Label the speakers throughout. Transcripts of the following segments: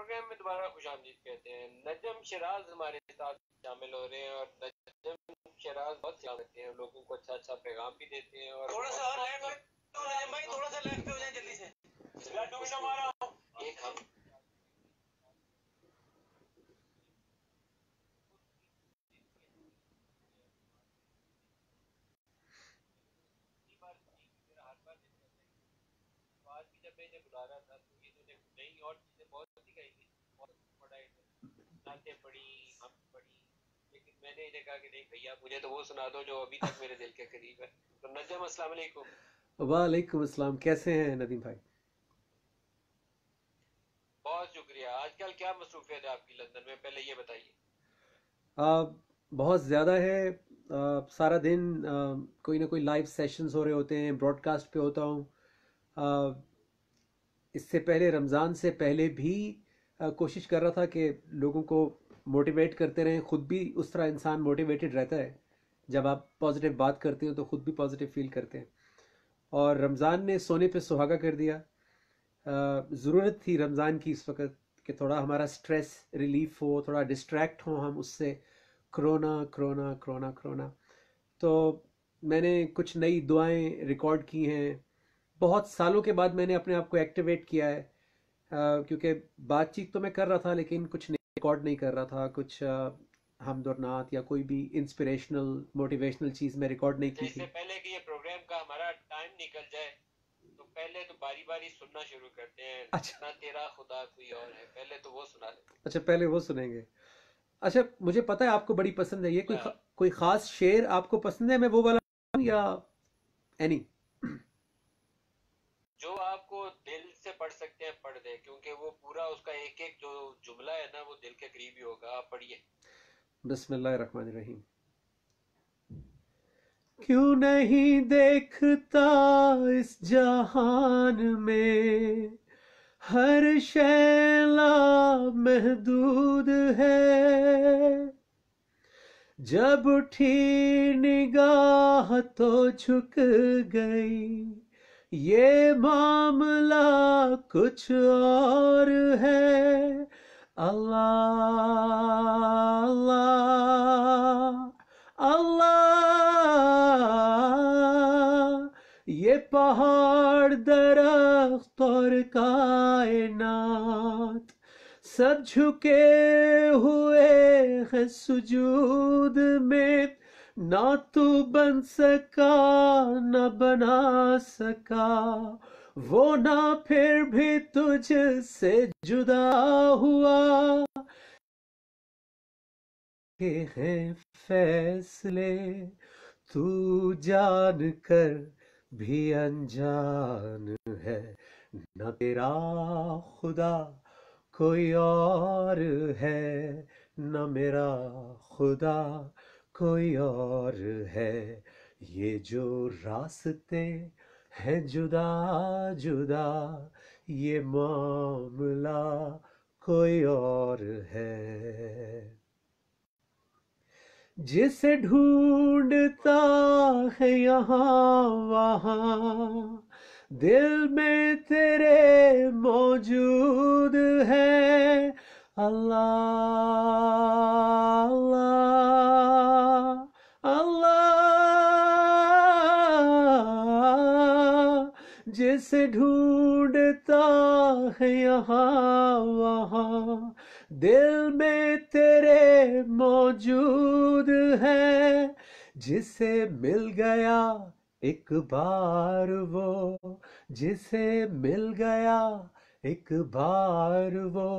Speaker 1: Programme میں دوبارہ خوش آمدید کہتے ہیں. نجم شیراز ہمارے ساتھ شامل ہو رہے ہیں اور نجم شیراز بہت خیال رکھتے ہیں, لوگوں کو اچھا اچھا پیغام بھی دیتے ہیں. اور
Speaker 2: تھوڑا سا اور لیفٹ ہو نجم بھائی, تھوڑا سا لیفٹ ہو جائیں جلدی سے.
Speaker 1: ایک ہم آج بھی جب میں انہیں بلا رہا تھا تو انہوں نے نئی اور چیزیں بہت سی کہی تھی, بہت بڑا نعتیں پڑھی, ہم پڑھی, لیکن میں نے انہیں کہا کہ نہیں بھیا مجھے تو وہ سنا دو جو ابھی تک میرے دل کے قریب ہے. تو نجم السلام علیکم.
Speaker 3: وعلیکم السلام, کیسے ہیں ندیم بھائی؟
Speaker 1: بہت شکریہ. آج کل کیا مصروفیت ہے آپ کی لندن میں, پہلے یہ بتائیے.
Speaker 3: بہت زیادہ ہے. سارا دن کوئی نہ کوئی لائیو سیشنز ہو رہے ہوتے ہیں, براڈ کاسٹ پہ ہوتا ہوں. اس سے پہلے رمضان سے پہلے بھی کوشش کر رہا تھا کہ لوگوں کو موٹیویٹ کرتے رہیں. خود بھی اس طرح انسان موٹیویٹڈ رہتا ہے, جب آپ پازیٹیو بات کرتے ہیں تو خود بھی پازیٹیو فیل کرتے ہیں. اور رمضان نے سونے پہ سہاگا کر دیا. ضرورت تھی رمضان کی اس وقت کہ تھوڑا ہمارا سٹریس ریلیف ہو, تھوڑا ڈسٹریکٹ ہوں ہم اس سے. Corona corona corona corona. تو میں نے کچھ نئی دعائیں ریکارڈ کی ہیں. بہت سالوں کے بعد میں نے اپنے آپ کو ایکٹیویٹ کیا ہے, کیونکہ بات چیت تو میں کر رہا تھا لیکن کچھ ریکارڈ نہیں کر رہا تھا. کچھ حمد اور نعت یا کوئی بھی انسپریشنل موٹیویشنل چیز میں ریکارڈ نہیں کی
Speaker 1: اس
Speaker 3: تھی.
Speaker 1: سے پہلے کہ یہ پروگرام کا ہمارا ٹائم نکل جائے تو پہلے تو باری باری سننا شروع کرتے ہیں.
Speaker 3: اچھا.
Speaker 1: نہ تیرا خدا کوئی اور ہے, پہلے تو وہ سنا دیں.
Speaker 3: اچھا پہلے وہ سنیں گے. اچھا مجھے پتہ ہے آپ کو بڑی پسند ہے یہ. کوئی خاص شعر آپ کو پسند ہے؟ میں وہ والا یا اینی
Speaker 1: جو آپ کو دل سے پڑھ سکتے ہیں پڑھ دیں, کیونکہ وہ پورا اس کا ایک ایک جو جملہ ہے نا وہ دل کے قریب ہی ہوگا. آپ پڑھیے.
Speaker 3: بسم اللہ الرحمن الرحیم. کیوں نہیں دیکھتا اس جہان میں ہر شے لامحدود ہے. جب اٹھی نگاہ تو جھک گئی, یہ معاملہ کچھ اور ہے. اللہ اللہ اللہ, یہ پہاڑ درخت اور کائنات سب جھکے ہوئے ہیں سجود میں. نہ تو بن سکا نہ بنا سکا وہ, نہ پھر بھی تجھ سے جدا ہوا. کہ ہیں فیصلے تو جان کر بھی انجان ہے. نہ تیرا خدا کوئی اور ہے, نہ میرا خدا کوئی اور ہے. یہ جو راستے ہیں جدا جدا, یہ معاملہ کوئی اور ہے. جسے ڈھونڈتا ہے یہاں وہاں, دل میں تیرے موجود ہے. اللہ اللہ اللہ, جسے ڈھونڈتا ہے یہاں وہاں, دل میں تیرے موجود ہے. جسے مل گیا ایک بار وہ, جسے مل گیا ایک بار وہ,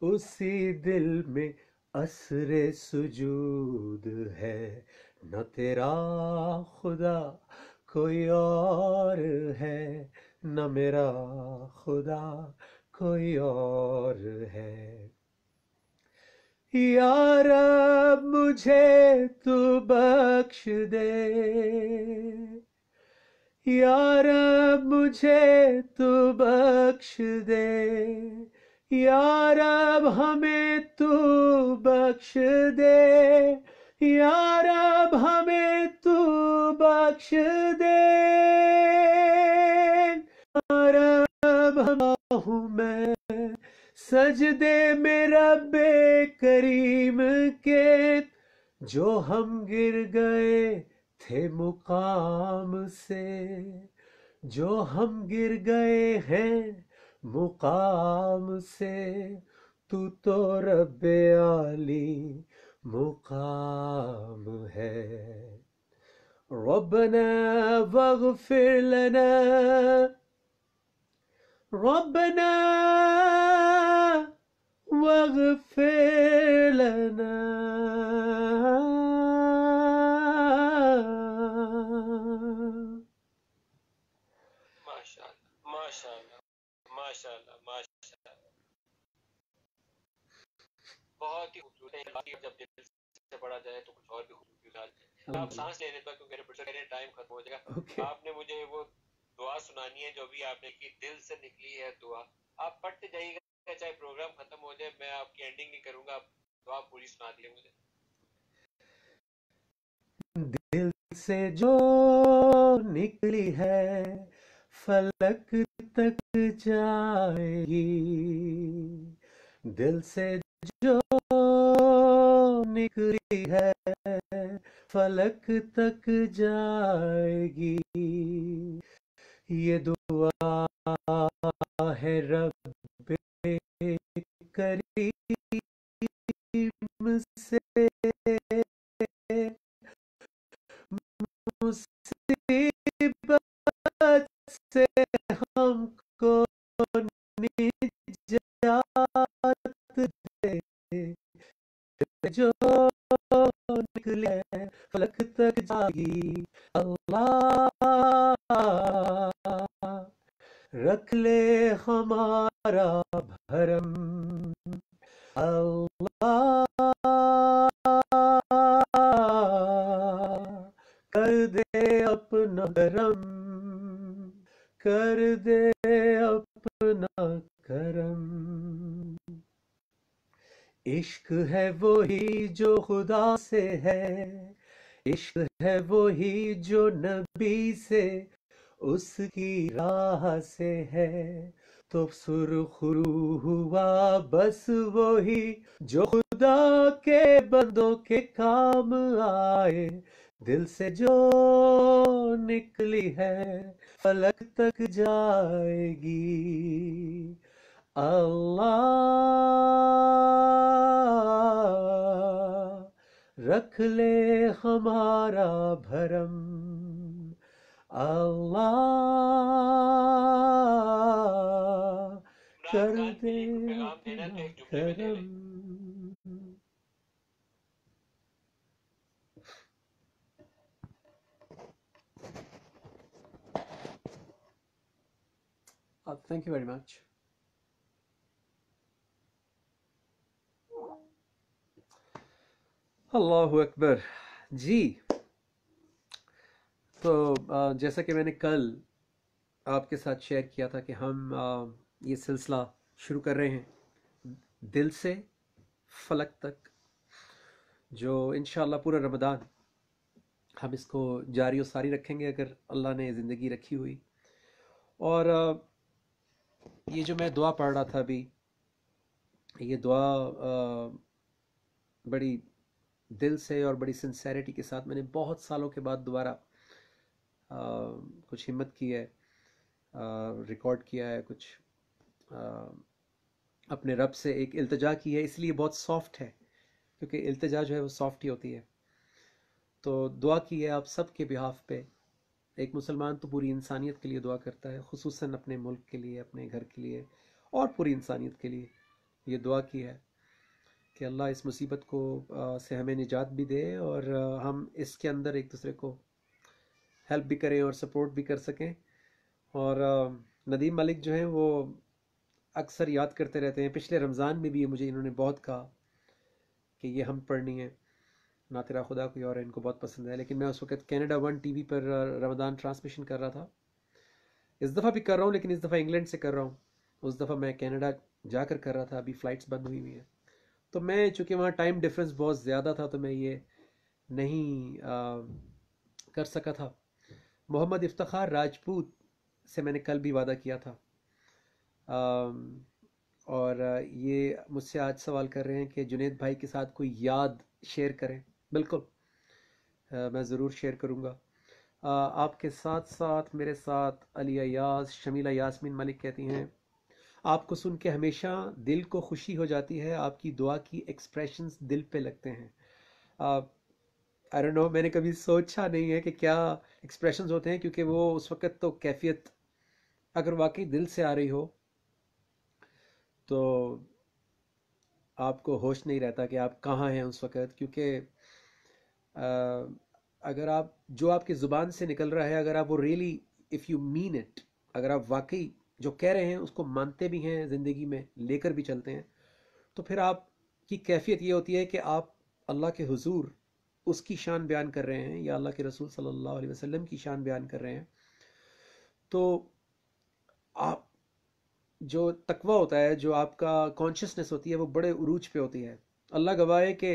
Speaker 3: اسی دل میں اثر سجود ہے. نہ تیرا خدا کوئی اور ہے, نہ میرا خدا کوئی اور ہے. یا رب مجھے تو بخش دے, یا رب مجھے تو بخش دے, یا رب ہمیں تو بخش دے, یا رب ہمیں تو بخش دے. یا رب ہوں میں سجدے میں رب کریم کے جو ہم گر گئے تھے مقام سے، جو ہم گر گئے ہیں مقام سے، تو رب عالی مقام ہے۔ ربنا واغفر لنا، ربنا واغفر لنا،
Speaker 1: ماشاء اللہ ماشاء اللہ ماشاء اللہ ماشاء اللہ، بہت ہی خوبصورت ہے۔ جب دل سے پڑھا جائے تو کچھ اور بھی خوبصورتی ہو جاتی ہے۔ آپ سانس لینے پر، کیونکہ میرے ٹائم ختم ہو جائے گا،
Speaker 3: اوکے،
Speaker 1: آپ نے مجھے وہ دعا سنانی ہے جو بھی آپ نے کی، دل سے نکلی ہے دعا، آپ پڑھتے جائیے گا چاہے پروگرام ختم ہو جائے، میں آپ کی اینڈنگ نہیں کروں گا، آپ دعا پوری سنا دیے مجھے۔
Speaker 3: دل سے جو نکلی ہے فلک تک جائے گی، دل سے جو نکلی ہے فلک تک جائے گی، یہ دعا ہے رب کریم سے، مصیبت سے ہم کو نجات دے، جو نکلے فلک تک جاگی، اللہ رکھ لے ہمارا بھرم، اللہ کر دے اپنا کرم، کر دے اپنا کرم۔ عشق ہے وہی جو خدا سے ہے، عشق ہے وہی جو نبی سے، اس کی راہ سے ہے، تو سرخ رو ہوا بس وہی جو خدا کے بندوں کے کام آئے، دل سے جو نکلی ہے فلک تک جائے گی، اللہ رکھ لے ہمارا بھرم، اللہ کر
Speaker 1: عمران خان کے
Speaker 3: دے
Speaker 1: لیے کوئی پیغام دینا تو
Speaker 3: اپنا
Speaker 1: ایک جملے میں دے
Speaker 3: کرم۔
Speaker 1: دیں۔
Speaker 3: Thank you very much. اللہ اکبر جی۔ تو جیسا کہ میں نے کل آپ کے ساتھ شیئر کیا تھا کہ ہم یہ سلسلہ شروع کر رہے ہیں دل سے فلک تک، جو انشاءاللہ پورا رمضان ہم اس کو جاری و ساری رکھیں گے اگر اللہ نے زندگی رکھی ہوئی۔ اور یہ جو میں دعا پڑھ رہا تھا ابھی، یہ دعا بڑی دل سے اور بڑی سنسیریٹی کے ساتھ میں نے بہت سالوں کے بعد دوبارہ کچھ ہمت کی ہے، ریکارڈ کیا ہے، کچھ اپنے رب سے ایک التجا کی ہے، اس لیے بہت سافٹ ہے کیونکہ التجا جو ہے وہ سافٹ ہی ہوتی ہے۔ تو دعا کی ہے آپ سب کے بہاف پہ، ایک مسلمان تو پوری انسانیت کے لیے دعا کرتا ہے، خصوصاً اپنے ملک کے لیے، اپنے گھر کے لیے اور پوری انسانیت کے لیے یہ دعا کی ہے کہ اللہ اس مصیبت کو سے ہمیں نجات بھی دے، اور ہم اس کے اندر ایک دوسرے کو ہیلپ بھی کریں اور سپورٹ بھی کر سکیں۔ اور ندیم ملک جو ہیں وہ اکثر یاد کرتے رہتے ہیں، پچھلے رمضان میں بھی مجھے انہوں نے بہت کہا کہ یہ ہم پڑھنی ہے، نہ تیرا خدا کوئی اور ہے، ان کو بہت پسند ہے۔ لیکن میں اس وقت کینیڈا 1 ٹی وی پر رمضان ٹرانسمیشن کر رہا تھا، اس دفعہ بھی کر رہا ہوں لیکن اس دفعہ انگلینڈ سے کر رہا ہوں، اس دفعہ میں کینیڈا جا کر رہا تھا، ابھی فلائٹس بند ہوئی ہوئی ہیں، تو میں چونکہ وہاں ٹائم ڈفرنس بہت زیادہ تھا تو میں یہ نہیں کر سکا تھا۔ محمد افتخار راجپوت سے میں نے کل بھی وعدہ کیا تھا، اور یہ मुझसे आज सवाल कर रहे हैं कि जुनेद भाई के साथ कोई याद शेयर करें. बिल्कुल, मैं ज़रूर शेयर करूँगा. आपके साथ साथ मेरे साथ अली अयाज, शमीला यास्मीन मलिक कहती हैं आपको सुन के हमेशा दिल को खुशी हो जाती है, आपकी दुआ की एक्सप्रेशंस दिल पे लगते हैं. आई डोंट नो, मैंने कभी सोचा नहीं है कि क्या एक्सप्रेशंस होते हैं, क्योंकि वो उस वक़्त तो कैफियत अगर वाकई दिल से आ रही हो तो आपको होश नहीं रहता कि आप कहाँ हैं उस वक़्त, क्योंकि अगर आप जो आपकी ज़ुबान से निकल रहा है, अगर आप वो really if you mean it, अगर आप वाकई जो कह रहे हैं उसको मानते भी हैं, ज़िंदगी में लेकर भी चलते हैं, तो फिर आपकी कैफियत ये होती है कि आप अल्लाह के हुजूर उसकी शान बयान कर रहे हैं या अल्लाह के रसूल सल्लल्लाहु अलैहि वसल्लम की शान बयान कर रहे हैं. तो आप जो तकवा होता है, जो आपका कॉन्शियसनेस होती है, वो बड़े उरूज पे होती है. अल्लाह गवाह है कि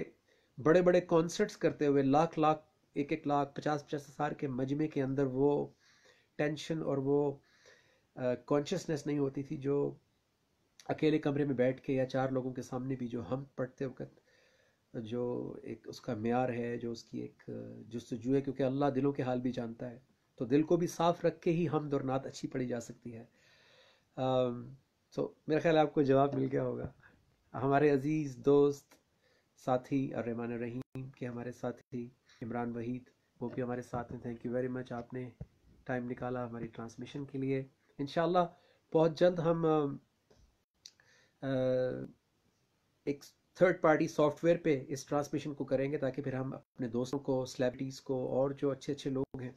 Speaker 3: बड़े बड़े कॉन्सर्ट्स करते हुए लाख लाख, एक एक लाख, 50-50 हज़ार के मजमे के अंदर वो टेंशन और वो कॉन्शियसनेस नहीं होती थी जो अकेले कमरे में बैठ के या चार लोगों के सामने भी जो हम पढ़ते वक्त जो एक उसका म्यार है, जो उसकी एक जुस्तजू है, क्योंकि अल्लाह दिलों के हाल भी जानता है. तो दिल को भी साफ रख के ही हम और नात अच्छी पढ़ी जा सकती है. तो मेरा ख्याल है आपको जवाब मिल गया होगा. हमारे अजीज़ दोस्त साथी और रहमान रहीम के हमारे साथी इमरान वहीद, वो भी हमारे साथ हैं. थैंक यू वेरी मच, आपने टाइम निकाला हमारी ट्रांसमिशन के लिए. इंशाल्लाह बहुत जल्द हम एक थर्ड पार्टी सॉफ्टवेयर पे इस ट्रांसमिशन को करेंगे, ताकि फिर हम अपने दोस्तों को, सेलिब्रिटीज़ को और जो अच्छे अच्छे लोग हैं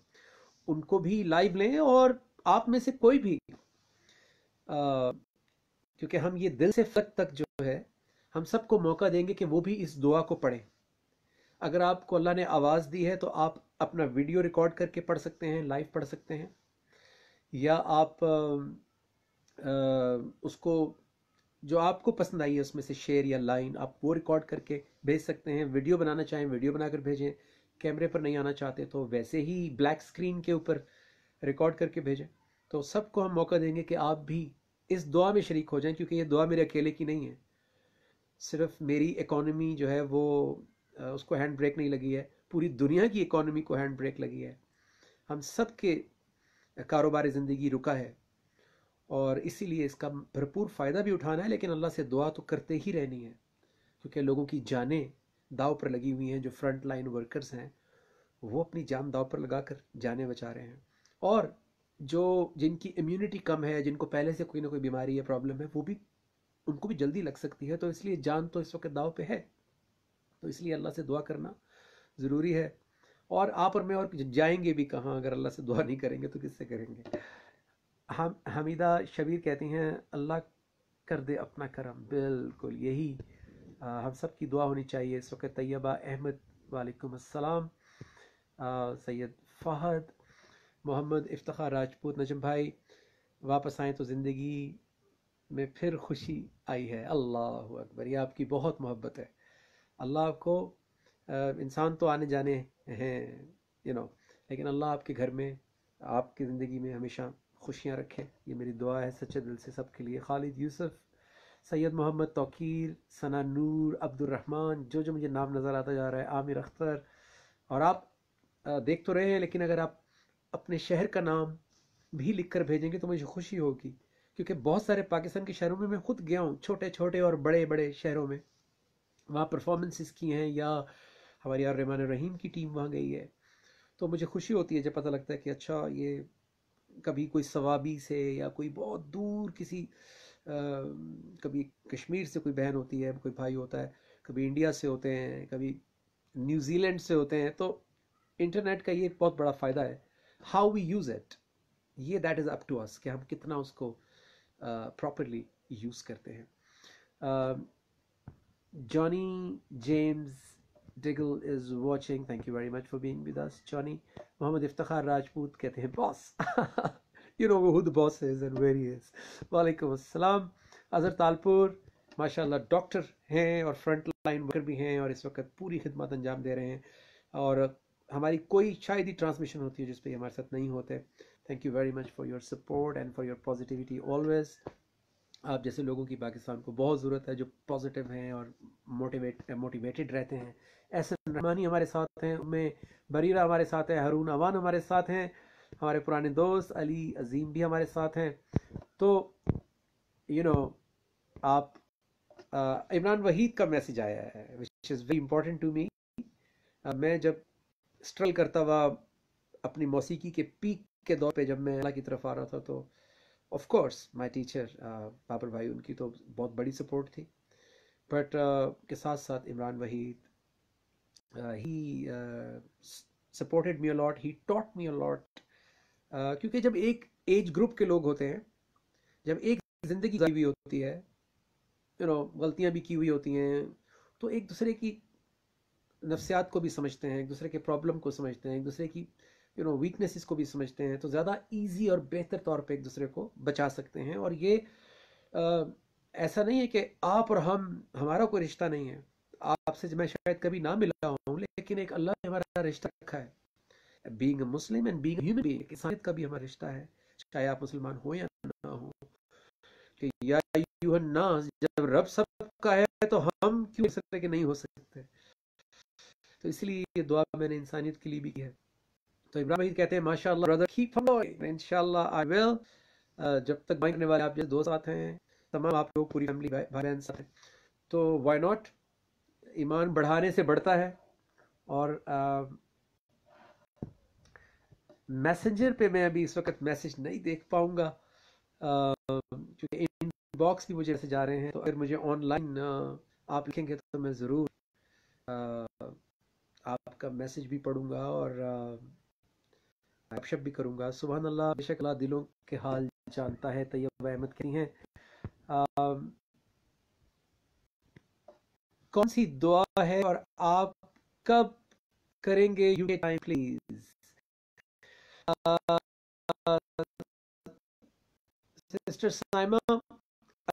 Speaker 3: उनको भी लाइव लें. और आप में से कोई भी क्योंकि हम ये दिल से फलक तक जो है, हम सबको मौका देंगे कि वो भी इस दुआ को पढ़ें. अगर आपको अल्लाह ने आवाज़ दी है तो आप अपना वीडियो रिकॉर्ड करके पढ़ सकते हैं, लाइव पढ़ सकते हैं, या आप उसको जो आपको पसंद आई है उसमें से शेर या लाइन आप वो रिकॉर्ड करके भेज सकते हैं. वीडियो बनाना चाहें वीडियो बनाकर भेजें, कैमरे पर नहीं आना चाहते तो वैसे ही ब्लैक स्क्रीन के ऊपर रिकॉर्ड करके भेजें. तो सबको हम मौका देंगे कि आप भी इस दुआ में शरीक हो जाएं, क्योंकि ये दुआ मेरे अकेले की नहीं है. सिर्फ मेरी इकॉनमी जो है वो उसको हैंड ब्रेक नहीं लगी है, पूरी दुनिया की इकॉनमी को हैंड ब्रेक लगी है. हम सब के कारोबार ज़िंदगी रुका है और इसीलिए इसका भरपूर फ़ायदा भी उठाना है, लेकिन अल्लाह से दुआ तो करते ही रहनी है, क्योंकि लोगों की जानें दाव पर लगी हुई हैं. जो फ्रंट लाइन वर्कर्स हैं वो अपनी जान दाव पर लगाकर जानें बचा रहे हैं, और जो जिनकी इम्यूनिटी कम है, जिनको पहले से कोई ना कोई बीमारी है, प्रॉब्लम है, वो भी उनको भी जल्दी लग सकती है. तो इसलिए जान तो इस वक्त दाव पे है, तो इसलिए अल्लाह से दुआ करना ज़रूरी है. और आप और मैं और जाएंगे भी कहाँ अगर अल्लाह से दुआ नहीं करेंगे तो किससे करेंगे. हम हमीदा शबीर कहती हैं अल्लाह कर दे अपना करम. बिल्कुल यही हम सब की दुआ होनी चाहिए इस वक्त. तैयबा अहमद वालेकुम अस्सलाम. सैयद फ़हद, मोहम्मद इफ्तिखार राजपूत, नजम भाई वापस आएँ तो ज़िंदगी में फिर खुशी आई है. अल्लाह अकबर, ये आपकी बहुत मोहब्बत है. अल्लाह आपको इंसान तो आने जाने हैं लेकिन अल्लाह आपके घर में, आपकी ज़िंदगी में हमेशा खुशियाँ रखें. ये मेरी दुआ है सच्चे दिल से सबके लिए. खालिद यूसुफ, सैयद मोहम्मद तौकीर, सना नूर, अब्दुलरहमान, जो मुझे नाम नज़र आता जा रहा है, आमिर अख्तर. और आप देख तो रहे हैं, लेकिन अगर आप अपने शहर का नाम भी लिख कर भेजेंगे तो मुझे खुशी होगी, क्योंकि बहुत सारे पाकिस्तान के शहरों में मैं खुद गया हूँ, छोटे छोटे और बड़े बड़े शहरों में. वहाँ परफॉर्मेंसेस की हैं, या हमारी यार रहमान रहीम की टीम वहाँ गई है. तो मुझे खुशी होती है जब पता लगता है कि अच्छा ये कभी कोई सवाबी से, या कोई बहुत दूर किसी कभी कश्मीर से कोई बहन होती है, कोई भाई होता है, कभी इंडिया से होते हैं, कभी न्यूजीलैंड से होते हैं. तो इंटरनेट का ये बहुत बड़ा फ़ायदा है. हाउ वी यूज़ इट, ये that is up to us कि हम कितना उसको प्रॉपरली यूज़ करते हैं. Johnny James Diggle is watching. Thank you very much for being with us Johnny. Mohammad Iftikhar Rajput कहते हैं boss. You know who the boss is and where he is. वालेकुम अस्सलाम. अजहर तालपुर माशाल्लाह डॉक्टर हैं और फ्रंट लाइन वर्कर भी हैं, और इस वक्त पूरी खिदमत अंजाम दे रहे हैं. और हमारी कोई शायद ही ट्रांसमिशन होती है जिस पे हमारे साथ नहीं होते. Thank you very much for your support and for your positivity always. آپ جیسے لوگوں کی پاکستان کو بہت ضرورت ہے جو پازیٹیو ہیں اور موٹیویٹڈ رہتے ہیں. احسن رحمانی ہمارے ساتھ ہیں, میں بریرہ ہمارے ساتھ ہیں, ہارون اوان ہمارے ساتھ ہیں, ہمارے پرانے دوست علی عظیم بھی ہمارے ساتھ ہیں. تو آپ عمران وحید کا میسیج آیا ہے which is very important to me. میں جب اسٹرگل کرتا ہوا اپنی موسیقی کے پیک کے دور پہ جب میں اللہ کی طرف آ رہا تھا تو of course my teacher Babar بھائی, ان کی تو بہت بڑی سپورٹ تھی, بٹ کے ساتھ ساتھ عمران وحید ہی سپورٹڈ می الاٹ, ہی ٹاٹ می الاٹ. کیونکہ جب ایک ایج گروپ کے لوگ ہوتے ہیں, جب ایک زندگی گزاری ہوئی ہوتی ہے, غلطیاں بھی کی ہوئی ہوتی ہیں, تو ایک دوسرے کی نفسیات کو بھی سمجھتے ہیں, ایک دوسرے کے پرابلم کو سمجھتے ہیں, ایک دوسرے کی ویکنیسز کو بھی سمجھتے ہیں, تو زیادہ ایزی اور بہتر طور پہ ایک دوسرے کو بچا سکتے ہیں. اور یہ ایسا نہیں ہے کہ آپ اور ہمارا کوئی رشتہ نہیں ہے, آپ سے میں شاید کبھی نہ ملا ہوں, لیکن ایک اللہ نے ہمارا رشتہ رکھا ہے. Being a Muslim and being a human being, انسانیت کا بھی ہمارا رشتہ ہے, چاہے آپ مسلمان ہو یا نہ ہو. کہ یا ایھا الناس, جب رب سب کا ہے تو ہم کیوں اس طرح کے نہیں ہو سکتے. تو اس لیے یہ دعا میں نے انسانیت کے لیے بھی کی ہے. تو ابراہیم کہتے ہیں ماشاء اللہ برادر, کیپ فالوئنگ, انشاءاللہ آئی ول. جب تک بائک کرنے والے آپ جیسے دوست ساتھ ہیں, تمام آپ لوگ پوری فیملی بھائی بہن ساتھ ہیں, تو وائی ناٹ. ایمان بڑھانے سے بڑھتا ہے. اور میسنجر پہ میں ابھی اس وقت میسج نہیں دیکھ پاؤں گا, کیونکہ ان باکس بھی مجھے ایسے جا رہے ہیں, تو اگر مجھے آن لائن آپ لکھیں گے تو میں ضرور آپ کا میسج بھی پڑھوں گا اور گپ شپ بھی کروں گا. سبحان اللہ, بے شک اللہ دلوں کے حال جانتا ہے. طیب احمد کہتی ہیں کون سی دعا ہے اور آپ کب کریں گے یو کے ٹائم پلیز. سسٹر سائمہ,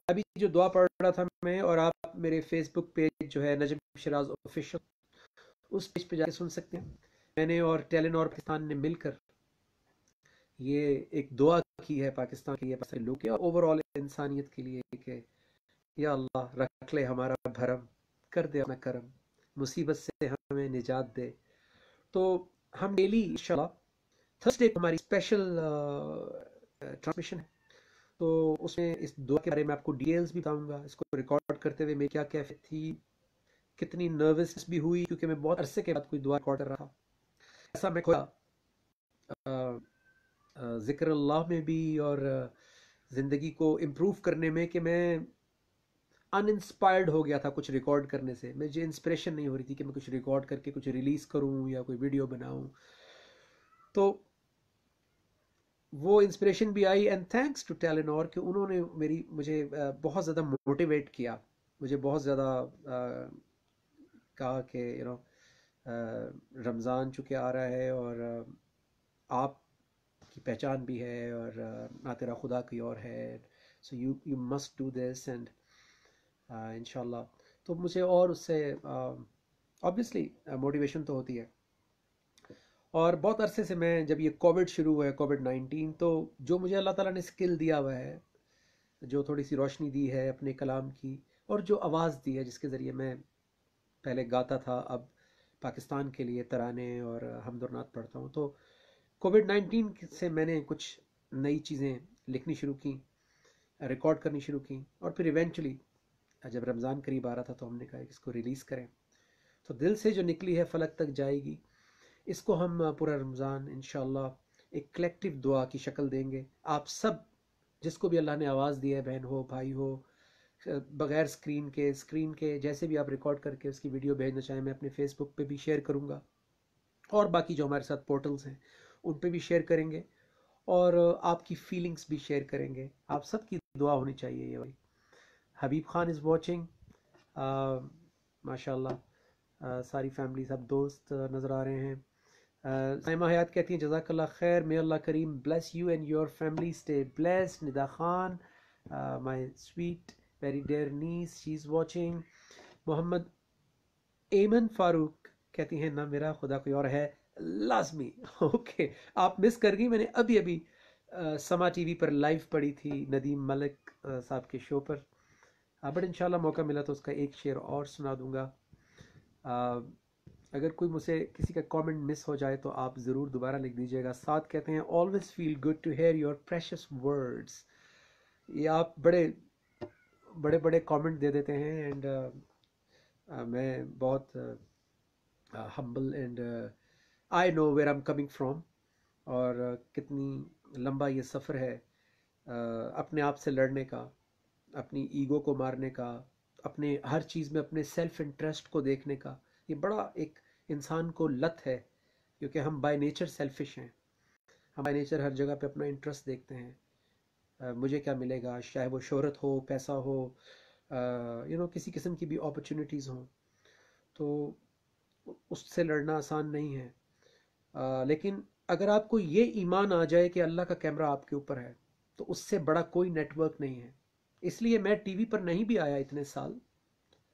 Speaker 3: ابھی جو دعا پڑھ رہا تھا میں, اور آپ میرے فیس بک پیج جو ہے نجم شراز آفیشل, اس پیج پہ جا کے سن سکتے ہیں. میں نے اور ٹیلن اور پاکستان نے مل کر یہ ایک دعا کی ہے پاکستان کے لیے, لوگ کے اور اوور آل انسانیت کے لیے, کہ یا اللہ رکھ لے ہمارا بھرم, کر دے اپنا کرم, مصیبت سے ہمیں نجات دے. تو ہم ڈیلی انشاءاللہ تھرسڈے کو ہماری اسپیشل ٹرانسمیشن ہے, تو اس میں اس دعا کے بارے میں آپ کو ڈیٹیلز بھی بتاؤں گا. اس کو ریکارڈ کرتے ہوئے میں کیا کیفیت تھی, کتنی نروسنس بھی ہوئی, کیونکہ میں بہت عرصے کے بعد کوئی دعا ریکارڈ کر رہا. ایسا میں کھویا ذکر اللہ میں بھی اور زندگی کو امپروو کرنے میں, کہ میں ان انسپائرڈ ہو گیا تھا کچھ ریکارڈ کرنے سے. مجھے انسپریشن نہیں ہو رہی تھی کہ میں کچھ ریکارڈ کر کے کچھ ریلیز کروں یا کوئی ویڈیو بناؤں. تو وہ انسپریشن بھی آئی, اینڈ تھینکس ٹو ٹیلنور کہ انہوں نے مجھے بہت زیادہ موٹیویٹ کیا. مجھے بہت زیادہ کہا کہ رمضان چونکہ آ رہا ہے اور آپ کی پہچان بھی ہے اور نہ تیرا خدا کوئی اور ہے, so you must do this, and انشاءاللہ. تو مجھے اور اس سے آبویسلی موٹیویشن تو ہوتی ہے. اور بہت عرصے سے میں, جب یہ کووڈ شروع ہوا ہے, کووڈ-19, تو جو مجھے اللہ تعالیٰ نے اسکل دیا ہوا ہے, جو تھوڑی سی روشنی دی ہے اپنے کلام کی, اور جو آواز دی ہے جس کے ذریعے میں پہلے گاتا تھا, اب پاکستان کے لیے ترانے اور حمد و نعت پڑھتا ہوں, تو کووڈ-19 سے میں نے کچھ نئی چیزیں لکھنی شروع کی, ریکارڈ کرنی شروع کی, اور پھر ایونچولی جب رمضان قریب آ رہا تھا تو ہم نے کہا کہ اس کو ریلیز کریں. تو دل سے جو نکلی ہے فلک تک جائے گی. اس کو ہم پورا رمضان انشاءاللہ ایک کلیکٹیو دعا کی شکل دیں گے. آپ سب جس کو بھی اللہ نے آواز دی ہے, بہن ہو بھائی ہو, بغیر اسکرین کے جیسے بھی آپ ریکارڈ کر کے اس کی ویڈیو بھیجنا چاہیں, میں اپنے فیس بک پہ بھی شیئر کروں گا, اور باقی جو ہمارے ساتھ پورٹلز ہیں ان پہ بھی شیئر کریں گے, اور آپ کی فیلنگز بھی شیئر کریں گے. آپ سب کی دعا ہونی چاہیے. یہ بھائی حبیب خان از واچنگ, ماشاء اللہ ساری فیملی, سب دوست نظر آ رہے ہیں. سائمہ حیات کہتی ہیں جزاک اللہ خیر, may Allah cream bless you and your family, stay blessed. Nida Khan, my sweet very dear niece, she is watching. محمد ایمن فاروق کہتی ہیں نہ میرا خدا کوئی اور ہے, لازمی. اوکے, آپ مس کر گئی, میں نے ابھی समा टीवी पर लाइव पड़ी थी नदीम मलिक साहब के शो पर, बट इंशाल्लाह मौका मिला तो उसका एक शेर और सुना दूंगा। अगर कोई मुझसे किसी का कमेंट मिस हो जाए तो आप ज़रूर दोबारा लिख दीजिएगा। साथ कहते हैं always feel good to hear your precious words. ये आप बड़े बड़े बड़े कमेंट दे देते हैं, एंड मैं बहुत humble and I know where I am coming from, और कितनी लंबा ये सफ़र है अपने आप से लड़ने का, अपनी ईगो को मारने का, अपने हर चीज़ में अपने सेल्फ इंटरेस्ट को देखने का। ये बड़ा एक इंसान को लत है, क्योंकि हम बाय नेचर सेल्फिश हैं। हम बाय नेचर हर जगह पे अपना इंटरेस्ट देखते हैं। मुझे क्या मिलेगा, चाहे वो शोहरत हो, पैसा हो, किसी किस्म की भी अपॉर्चुनिटीज़ हों, तो उससे लड़ना आसान नहीं है। लेकिन अगर आपको ये ईमान आ जाए कि अल्लाह का कैमरा आपके ऊपर है, तो उससे बड़ा कोई नेटवर्क नहीं है। इसलिए मैं टीवी पर नहीं भी आया इतने साल।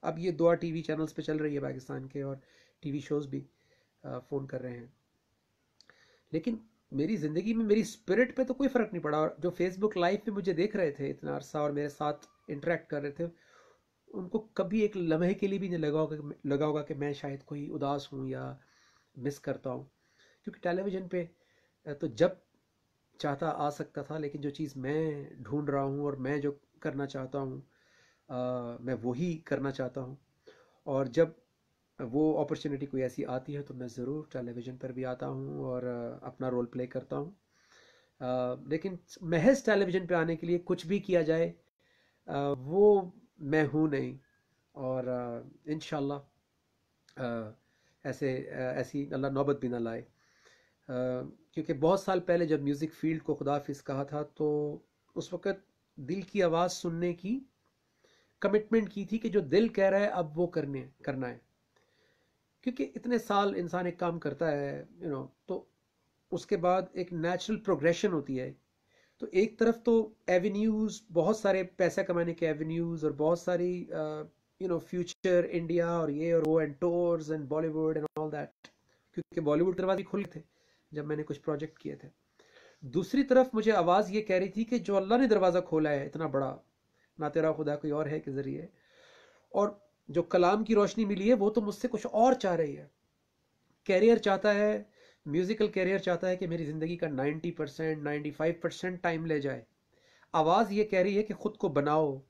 Speaker 3: अब ये दुआ टीवी चैनल्स पे चल रही है पाकिस्तान के, और टीवी शोज़ भी फ़ोन कर रहे हैं, लेकिन मेरी ज़िंदगी में मेरी स्पिरिट पे तो कोई फ़र्क नहीं पड़ा। और जो फेसबुक लाइव पे मुझे देख रहे थे इतना अरसा और मेरे साथ इंटरेक्ट कर रहे थे, उनको कभी एक लम्हे के लिए भी नहीं लगा होगा कि मैं शायद कोई उदास हूँ या मिस करता हूँ। क्योंकि टेलीविज़न पे तो जब चाहता आ सकता था, लेकिन जो चीज़ मैं ढूंढ रहा हूँ और मैं जो करना चाहता हूँ, मैं वही करना चाहता हूँ। और जब वो अपॉर्चुनिटी कोई ऐसी आती है तो मैं ज़रूर टेलीविज़न पर भी आता हूँ और अपना रोल प्ले करता हूँ। लेकिन महज टेलीविज़न पे आने के लिए कुछ भी किया जाए, वो मैं हूँ नहीं। और इंशाल्लाह ऐसी अल्लाह नौबत भी ना लाए। क्योंकि बहुत साल पहले जब म्यूज़िक फील्ड को खुदा हाफिज़ कहा था, तो उस वक़्त दिल की आवाज़ सुनने की कमिटमेंट की थी कि जो दिल कह रहा है अब वो करना है। क्योंकि इतने साल इंसान एक काम करता है तो उसके बाद एक नेचुरल प्रोग्रेशन होती है। तो एक तरफ तो एवेन्यूज़, बहुत सारे पैसा कमाने के एवेन्यूज़, और बहुत सारी फ्यूचर इंडिया और ये और वो, and tours and Bollywood and all that, क्योंकि बॉलीवुड दरवाजे खुले थे जब मैंने कुछ प्रोजेक्ट किए थे। दूसरी तरफ मुझे आवाज़ ये कह रही थी कि जो अल्लाह ने दरवाज़ा खोला है इतना बड़ा, ना तेरा खुदा कोई और है के ज़रिए, और जो कलाम की रोशनी मिली है वो तो मुझसे कुछ और चाह रही है। कैरियर चाहता है, म्यूज़िकल कैरियर चाहता है कि मेरी ज़िंदगी का 90% 95% टाइम ले जाए। आवाज़ ये कह रही है कि ख़ुद को बनाओ,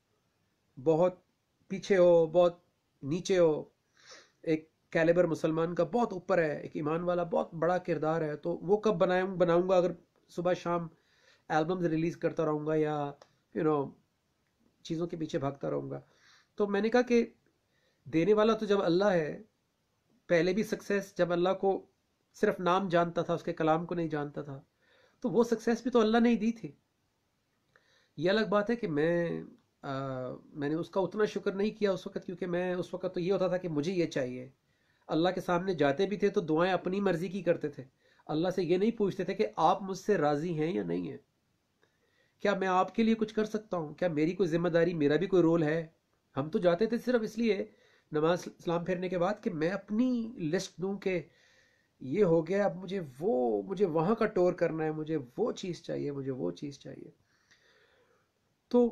Speaker 3: बहुत पीछे हो, बहुत नीचे हो, एक कैलिबर मुसलमान का बहुत ऊपर है, एक ईमान वाला बहुत बड़ा किरदार है, तो वो कब बनाऊंगा अगर सुबह शाम एल्बम्स रिलीज़ करता रहूँगा या चीज़ों के पीछे भागता रहूँगा। तो मैंने कहा कि देने वाला तो जब अल्लाह है, पहले भी सक्सेस जब अल्लाह को सिर्फ नाम जानता था, उसके कलाम को नहीं जानता था, तो वो सक्सेस भी तो अल्लाह ने ही दी थी। ये अलग बात है कि मैंने उसका उतना शुक्र नहीं किया उस वक़्त, क्योंकि मैं उस वक़्त तो ये होता था कि मुझे ये चाहिए। अल्लाह के सामने जाते भी थे तो दुआएं अपनी मर्जी की करते थे। अल्लाह से ये नहीं पूछते थे कि आप मुझसे राज़ी हैं या नहीं हैं, क्या मैं आपके लिए कुछ कर सकता हूँ, क्या मेरी कोई जिम्मेदारी, मेरा भी कोई रोल है। हम तो जाते थे सिर्फ इसलिए नमाज सलाम फेरने के बाद कि मैं अपनी लिस्ट दूं कि ये हो गया, अब मुझे वहाँ का टूर करना है, मुझे वो चीज़ चाहिए, मुझे वो चीज़ चाहिए। तो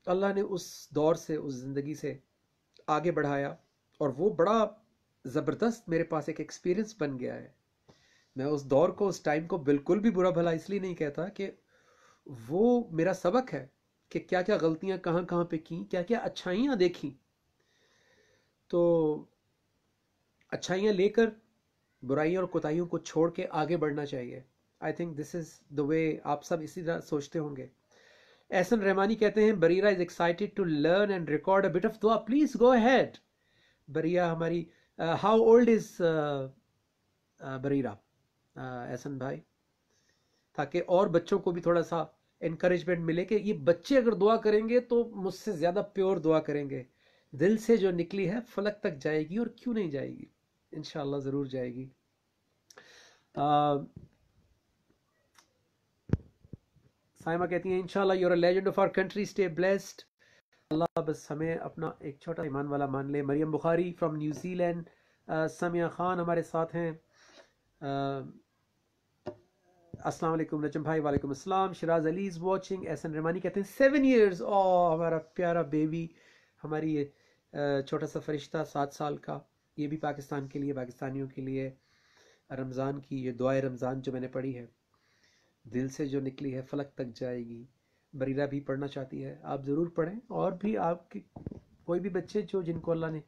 Speaker 3: अल्लाह ने उस दौर से, उस ज़िंदगी से आगे बढ़ाया, और वो बड़ा ज़बरदस्त मेरे पास एक एक्सपीरियंस बन गया है। मैं उस दौर को, उस टाइम को बिल्कुल भी बुरा भला इसलिए नहीं कहता, कि वो मेरा सबक है कि क्या क्या गलतियां कहाँ कहाँ पे की, क्या क्या अच्छाइयाँ देखी। तो अच्छाइयाँ लेकर बुराइयों और कोताहियों को छोड़ के आगे बढ़ना चाहिए। I think this is the way आप सब इसी तरह सोचते होंगे। एहसन रहमानी कहते हैं, Bareera is excited to learn and record a bit of दुआ, प्लीज गो अहेड। बरीरा हमारी, how old is Bareera, Ehsan भाई, ताकि और बच्चों को भी थोड़ा सा इनकरेजमेंट मिले कि ये बच्चे अगर दुआ करेंगे तो मुझसे ज़्यादा प्योर दुआ करेंगे, दिल से जो निकली है फलक तक जाएगी, और क्यों नहीं जाएगी, इंशाल्लाह ज़रूर जाएगी। साइमा कहती हैं, इंशाल्लाह you're a legend of our country, stay blessed. Allah बस हमें अपना एक छोटा ईमान वाला मान ले। मरियम बुखारी फ्रॉम न्यूजीलैंड, समिया खान हमारे साथ हैं, अस्सलाम वालेकुम नजम भाई, वालेकुम अस्सलाम। Shiraz Ali is watching. एहसन रहमानी कहते हैं 7 years, ओ हमारा प्यारा बेबी, हमारी ये छोटा सा फरिश्ता 7 साल का, ये भी पाकिस्तान के लिए, पाकिस्तानियों के लिए रमज़ान की ये दुआए रमज़ान जो मैंने पढ़ी है, दिल से जो निकली है फलक तक जाएगी। बरीरा भी पढ़ना चाहती है, आप ज़रूर पढ़ें। और भी आपके कोई भी बच्चे जो जिनको अल्लाह ने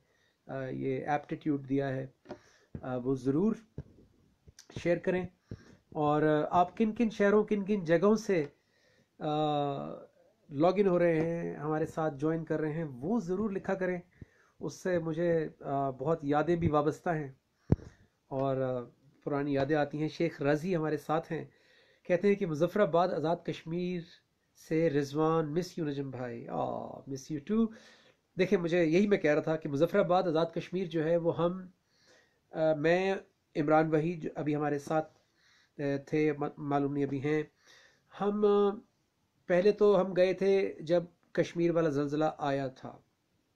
Speaker 3: ये एप्टीट्यूड दिया है, वो ज़रूर शेयर करें। और आप किन किन शहरों, किन किन जगहों से लॉग इन हो रहे हैं, हमारे साथ ज्वाइन कर रहे हैं, वो ज़रूर लिखा करें। उससे मुझे बहुत यादें भी वाबस्ता हैं और पुरानी यादें आती हैं। शेख रज़ी हमारे साथ हैं, कहते हैं कि मुजफ्फराबाद आज़ाद कश्मीर से रिजवान, मिस यू नजम भाई, मिस यू टू। देखिए, मुझे यही मैं कह रहा था कि मुजफ्फराबाद आज़ाद कश्मीर जो है वो मैं, इमरान वहीद जो अभी हमारे साथ थे, मालूम नहीं अभी हैं। हम पहले तो हम गए थे जब कश्मीर वाला ज़लज़ला आया था,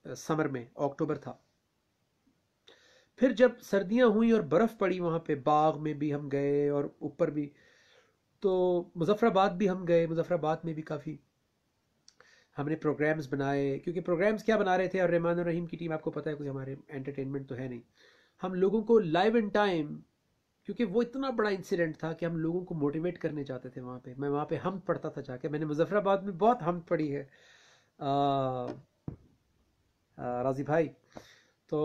Speaker 3: समर में, अक्टूबर था। फिर जब सर्दियां हुई और बर्फ़ पड़ी वहाँ पे, बाग में भी हम गए और ऊपर भी, तो मुजफ्फराबाद भी हम गए। मुजफ्फराबाद में भी काफ़ी हमने प्रोग्राम्स बनाए, क्योंकि प्रोग्राम्स क्या बना रहे थे, और रहमान और रहीम की टीम, आपको पता है कुछ हमारे एंटरटेनमेंट तो है नहीं, हम लोगों को लाइव इन टाइम, क्योंकि वो इतना बड़ा इंसिडेंट था कि हम लोगों को मोटिवेट करने चाहते थे वहाँ पे। मैं वहाँ पे हम पढ़ता था जाके, मैंने मुजफ्फराबाद में बहुत हम पढ़ी है राजी भाई। तो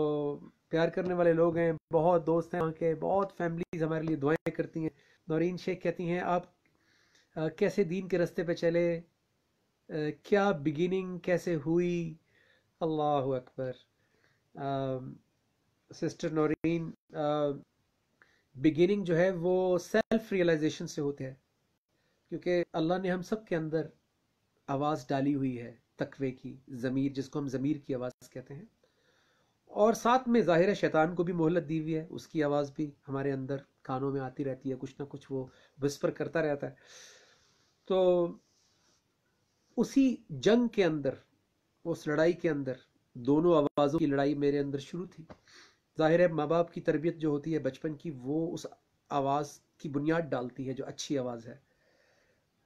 Speaker 3: प्यार करने वाले लोग हैं, बहुत दोस्त हैं वहाँ के, बहुत फैमिलीज हमारे लिए दुआएं करती हैं। नौरीन शेख कहती हैं, आप कैसे दीन के रास्ते पे चले, क्या बिगिनिंग कैसे हुई। अल्लाह अकबर। सिस्टर नौरीन, बिगिनिंग जो है वो सेल्फ रियलाइजेशन से होते हैं, क्योंकि अल्लाह ने हम सब के अंदर आवाज़ डाली हुई है तकवे की, ज़मीर, जिसको हम ज़मीर की आवाज़ कहते हैं। और साथ में ज़ाहिर है शैतान को भी मोहलत दी हुई है, उसकी आवाज़ भी हमारे अंदर कानों में आती रहती है, कुछ ना कुछ वो विस्पर करता रहता है। तो उसी जंग के अंदर, उस लड़ाई के अंदर, दोनों आवाज़ों की लड़ाई मेरे अंदर शुरू थी। ज़ाहिर है माँ बाप की तरबियत जो होती है बचपन की, वो उस आवाज़ की बुनियाद डालती है जो अच्छी आवाज़ है।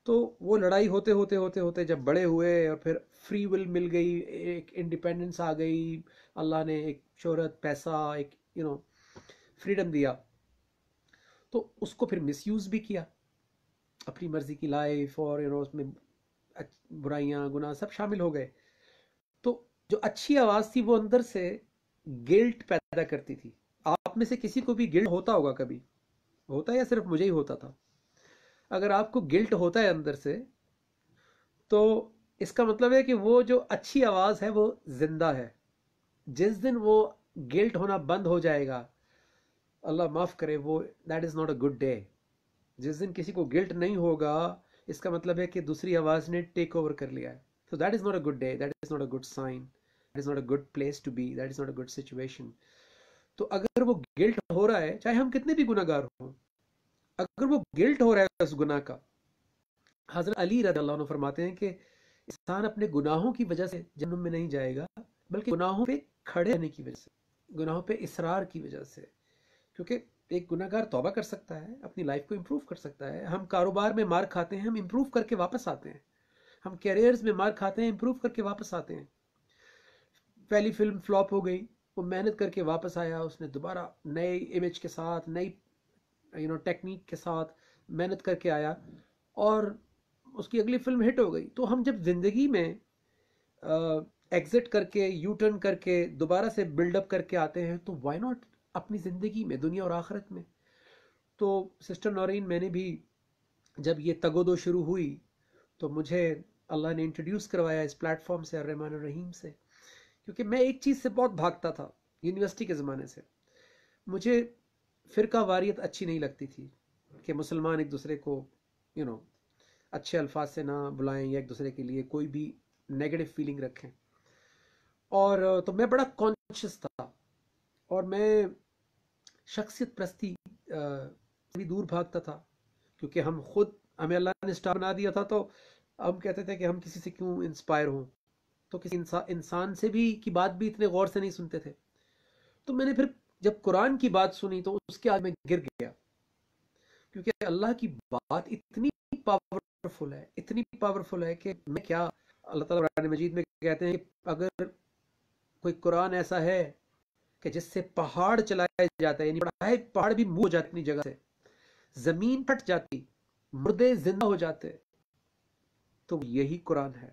Speaker 3: तो वो लड़ाई होते होते होते होते जब बड़े हुए और फिर फ्री विल मिल गई, एक इंडिपेंडेंस आ गई, अल्लाह ने एक शोहरत, पैसा, एक फ्रीडम दिया, तो उसको फिर मिसयूज़ भी किया, अपनी मर्ज़ी की लाइफ, और उसमें बुराइयां, गुनाह सब शामिल हो गए। तो जो अच्छी आवाज़ थी वो अंदर से गिल्ट पैदा करती थी। आप में से किसी को भी गिल्ट होता होगा, कभी होता है या सिर्फ मुझे ही होता था? अगर आपको गिल्ट होता है अंदर से, तो इसका मतलब है कि वो जो अच्छी आवाज़ है वो जिंदा है। जिस दिन वो गिल्ट होना बंद हो जाएगा, अल्लाह माफ़ करे, वो that is not a good day. जिस दिन किसी को गिल्ट नहीं होगा, इसका मतलब है कि दूसरी आवाज़ ने टेक ओवर कर लिया है। So that is not a good day, that is not a good sign, that is not a good place to be, that is not a good situation. तो अगर वो गिल्ट हो रहा है, चाहे हम कितने भी गुनाहगार हों, अगर वो गिल्ट हो रहा है उस गुनाह का, हज़रत अली रज़ियल्लाहु अन्हु फरमाते हैं कि इंसान अपने गुनाहों की वजह से जन्नत में नहीं जाएगा, बल्कि गुनाहों पे खड़े रहने की वजह से, गुनाहों पे इसरार की वजह से। क्योंकि एक गुनाहगार तौबा कर सकता है, अपनी लाइफ को इम्प्रूव कर सकता है। हम कारोबार में मार खाते हैं, हम इम्प्रूव करके वापस आते हैं। हम कैरियर्स में मार खाते हैं, इम्प्रूव करके वापस आते हैं। पहली फिल्म फ्लॉप हो गई, वो मेहनत करके वापस आया, उसने दोबारा नए इमेज के साथ, नई टेक्निक के साथ मेहनत करके आया, और उसकी अगली फिल्म हिट हो गई। तो हम जब जिंदगी में एग्जिट करके, यू टर्न करके, दोबारा से बिल्डअप करके आते हैं, तो वाई नॉट अपनी ज़िंदगी में, दुनिया और आखिरत में। तो सिस्टर नौरीन, मैंने भी जब ये तगोदो शुरू हुई, तो मुझे अल्लाह ने इंट्रोड्यूस करवाया इस प्लेटफॉर्म से, रहमान और रहीम से। क्योंकि मैं एक चीज़ से बहुत भागता था यूनिवर्सिटी के ज़माने से, मुझे फ़िरका वारियत अच्छी नहीं लगती थी, कि मुसलमान एक दूसरे को अच्छे अल्फाज से ना बुलाएं, या एक दूसरे के लिए कोई भी नेगेटिव फीलिंग रखें। और तो मैं बड़ा कॉन्शियस था, और मैं शख्सियत प्रस्ती से भी दूर भागता था, क्योंकि हमें अल्लाह ने स्टार बना दिया था, तो हम कहते थे कि हम किसी से क्यों इंस्पायर हों, तो किसी इंसान से भी की बात भी इतने गौर से नहीं सुनते थे। तो मैंने फिर जब कुरान की बात सुनी, तो उसके आगे मैं गिर गया। کیونکہ اللہ کی بات اتنی پاورفل ہے، اتنی پاورفل ہے کہ میں کیا، اللہ تعالیٰ قرآن مجید میں کہتے ہیں کہ اگر کوئی قرآن ایسا ہے کہ جس سے پہاڑ چلایا جاتا ہے، یعنی پہاڑ بھی منہ ہو جاتے اپنی جگہ سے، زمین پھٹ جاتی، مردے زندہ ہو جاتے، تو یہی قرآن ہے.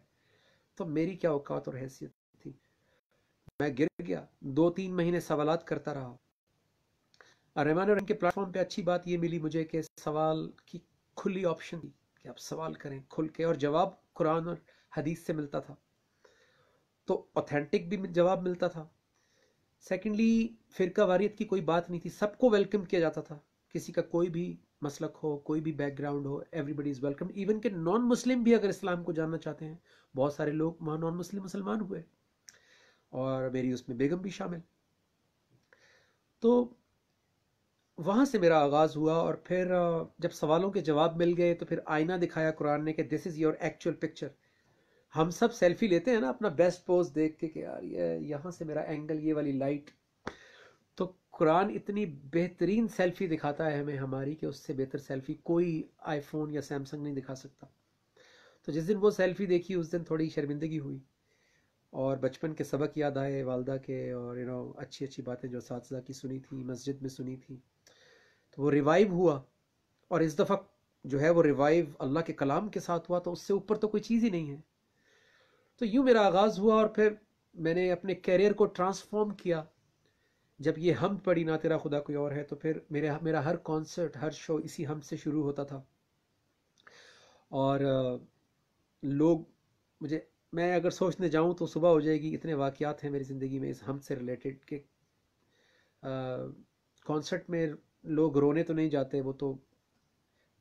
Speaker 3: تو میری کیا اوقات اور حیثیت تھی. میں گر گیا، 2-3 مہینے سوالات کرتا رہا. رحمان الرحیم کے پلیٹ فارم پہ اچھی بات یہ ملی مجھے کہ سوال کی کھلی آپشن دی کہ آپ سوال کریں کھل کے، اور جواب قرآن اور حدیث سے ملتا تھا، تو اوتھینٹک بھی جواب ملتا تھا. سیکنڈلی فرقہ واریت کی کوئی بات نہیں تھی، سب کو ویلکم کیا جاتا تھا، کسی کا کوئی بھی مسلک ہو، کوئی بھی بیک گراؤنڈ ہو، everybody is welcome. Even کہ نان مسلم بھی اگر اسلام کو جاننا چاہتے ہیں، بہت سارے لوگ وہاں نان مسلم مسلمان ہوئے، اور میری اس میں بیگم بھی شامل. تو وہاں سے میرا آغاز ہوا، اور پھر جب سوالوں کے جواب مل گئے تو پھر آئینہ دکھایا قرآن نے کہ دس از یور ایکچوئل پکچر. ہم سب سیلفی لیتے ہیں نا اپنا بیسٹ پوز دیکھ کے کہ یار یہاں سے میرا اینگل، یہ والی لائٹ. تو قرآن اتنی بہترین سیلفی دکھاتا ہے ہمیں ہماری کہ اس سے بہتر سیلفی کوئی آئی فون یا سیمسنگ نہیں دکھا سکتا. تو جس دن وہ سیلفی دیکھی اس دن تھوڑی شرمندگی ہوئی، اور بچپن کے سبق یاد آئے والدہ کے، اور اچھی اچھی باتیں جو اساتذہ کی سنی تھی، مسجد میں سنی تھی، تو وہ ریوائیو ہوا. اور اس دفعہ جو ہے وہ ریوائیو اللہ کے کلام کے ساتھ ہوا، تو اس سے اوپر تو کوئی چیز ہی نہیں ہے. تو یوں میرا آغاز ہوا، اور پھر میں نے اپنے کیریئر کو ٹرانسفارم کیا. جب یہ ہم پڑھی نہ تیرا خدا کوئی اور ہے، تو پھر میرا ہر کانسرٹ، ہر شو اسی ہم سے شروع ہوتا تھا. اور لوگ میں اگر سوچنے جاؤں تو صبح ہو جائے گی، اتنے واقعات ہیں میری زندگی میں اس ہم سے ریلیٹڈ کہ کانسرٹ میں لوگ رونے تو نہیں جاتے، وہ تو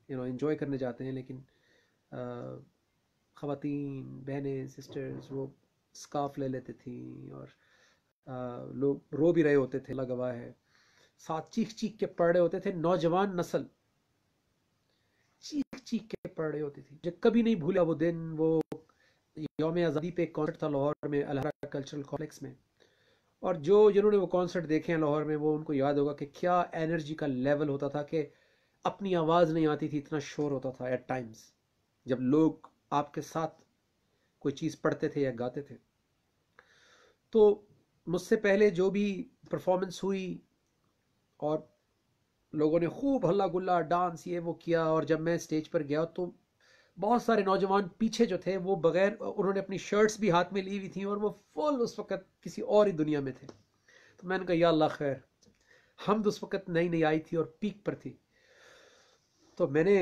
Speaker 3: انجوائے کرنے جاتے ہیں، لیکن خواتین، بہنیں، سسٹرز وہ سکارف لے لیتی تھیں، اور لوگ رو بھی رہے ہوتے تھے، اللہ گواہ ہے. ساتھ چیخ چیخ کے پڑھ رہے ہوتے تھے، نوجوان نسل چیخ چیخ کے پڑھ رہی ہوتی تھی. جو کبھی نہیں بھولا وہ دن، وہ یوم آزادی پہ ایک کانسرٹ تھا لاہور میں، الحرا کلچرل کمپلیکس میں. اور جنہوں نے وہ کانسرٹ دیکھے ہیں لاہور میں، وہ ان کو یاد ہوگا کہ کیا انرجی کا لیول ہوتا تھا، کہ اپنی آواز نہیں آتی تھی، اتنا شور ہوتا تھا ایٹ ٹائمز جب لوگ آپ کے ساتھ کوئی چیز پڑھتے تھے یا گاتے تھے. تو مجھ سے پہلے جو بھی پرفارمنس ہوئی، اور لوگوں نے خوب ہلا گلا ڈانس یہ وہ کیا، اور جب میں اسٹیج پر گیا تو بہت سارے نوجوان پیچھے جو تھے وہ بغیر، انہوں نے اپنی شرٹس بھی ہاتھ میں لی ہوئی تھیں، اور وہ فل اس وقت کسی اور ہی دنیا میں تھے. تو میں نے کہا یا اللہ خیر، حمد اس وقت نئی نئی آئی تھی اور پیک پر تھی. تو میں نے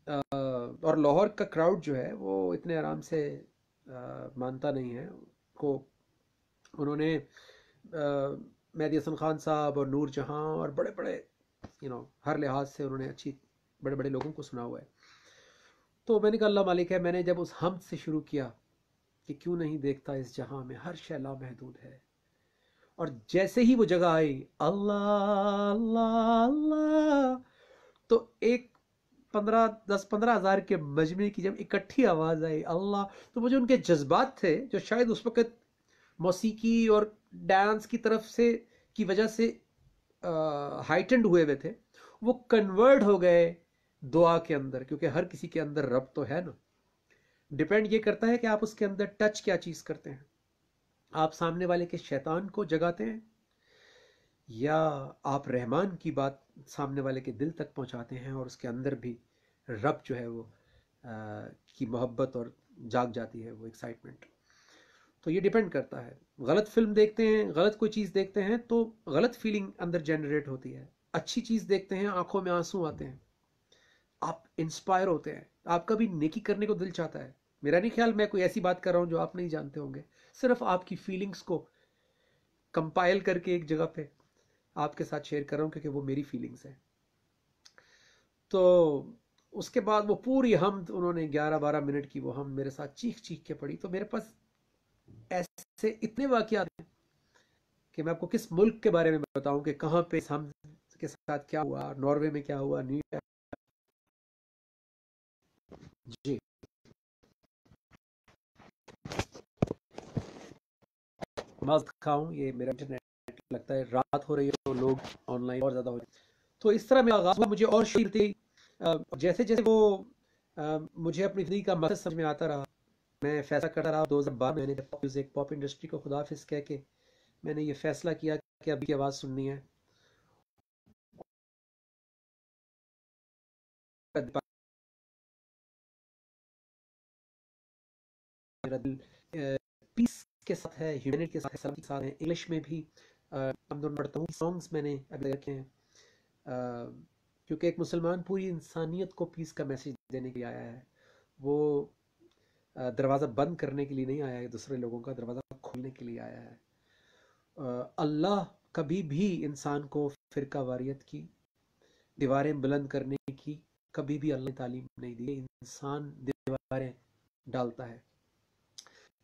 Speaker 3: اور لاہور کا کراؤڈ جو ہے وہ اتنے آرام سے مانتا نہیں ہے کو. انہوں نے مہدی حسن خان صاحب اور نور جہاں اور بڑے بڑے ہر لحاظ سے انہوں نے اچھی بڑے بڑے لوگوں کو سنا ہوا ہے. تو میں نے کہا اللہ مالک ہے، میں نے جب اس حمد سے شروع کیا کہ کیوں نہیں دیکھتا اس جہاں میں ہر شے لامحدود ہے، اور جیسے ہی وہ جگہ آئی اللہ اللہ اللہ، تو ایک 10-15 ہزار کے مجمع کی جب اکٹھی آواز آئی اللہ، تو وہ جو ان کے جذبات تھے جو شاید اس وقت موسیقی اور ڈانس کی طرف سے کی وجہ سے ہائٹنڈ ہوئے ہوئے تھے، وہ کنورٹ ہو گئے دعا کے اندر. کیونکہ ہر کسی کے اندر رب تو ہے نا، ڈیپینڈ یہ کرتا ہے کہ آپ اس کے اندر ٹچ کیا چیز کرتے ہیں. آپ سامنے والے کے شیطان کو جگاتے ہیں، یا آپ رحمان کی بات سامنے والے کے دل تک پہنچاتے ہیں، اور اس کے اندر بھی رب جو ہے وہ کی محبت اور جاگ جاتی ہے وہ ایکسائٹمنٹ. تو یہ ڈیپینڈ کرتا ہے. غلط فلم دیکھتے ہیں، غلط کوئی چیز دیکھتے ہیں تو غلط فیلنگ اندر جنریٹ ہوتی ہے. اچھی چیز دیکھتے ہیں، آنکھوں میں آنسو آتے ہیں، آپ انسپائر ہوتے ہیں، آپ کا بھی نیکی کرنے کو دل چاہتا ہے. میرا نہیں خیال میں کوئی ایسی بات کر رہا ہوں جو آپ نہیں جانتے ہوں گے، صرف آپ کی فیلنگز کو کمپائل کر کے ایک جگہ پہ آپ کے ساتھ شیئر کر رہا ہوں، کیونکہ وہ میری فیلنگز ہیں. تو اس کے بعد وہ پوری حمد انہوں نے 11-12 منٹ کی وہ حمد میرے ساتھ چیخ چیخ کے پڑھی. تو میرے پاس ایسے اتنے واقعات ہیں کہ میں آپ کو کس ملک کے بارے میں بتاؤں کہ کہاں پہ ہم کے ساتھ کیا ہوا، ناروے میں کیا ہوا، جی مست کھاؤں. یہ میرا انٹرنیٹ لگتا ہے رات ہو رہی ہے تو لوگ آن لائن اور زیادہ ہو جائے. تو اس طرح میں آغاز ہوا. مجھے اور شیر تھی जैसे जैसे वो मुझे अपनी ज़िंदगी का मकसद समझ में आता रहा, मैं फैसला करता रहा। 2012 मैंने पॉप म्यूजिक, पॉप इंडस्ट्री को खुदाफिज कह के मैंने ये फैसला किया कि अभी की आवाज़ सुननी है। मेरा दिल पीस के साथ है, ह्यूमैनिटी के साथ है, सलामती के साथ है। इंग्लिश में भी हम दोनों पढ़ता हूँ, सॉन्ग्स मैंने अभी रखे हैं, क्योंकि एक मुसलमान पूरी इंसानियत को पीस का मैसेज देने के लिए आया है। वो दरवाज़ा बंद करने के लिए नहीं आया है, दूसरे लोगों का दरवाज़ा खोलने के लिए आया है। अल्लाह कभी भी इंसान को फ़िरका वारियत की, दीवारें बुलंद करने की कभी भी अल्लाह ने तालीम नहीं दी। इंसान दीवारें डालता है।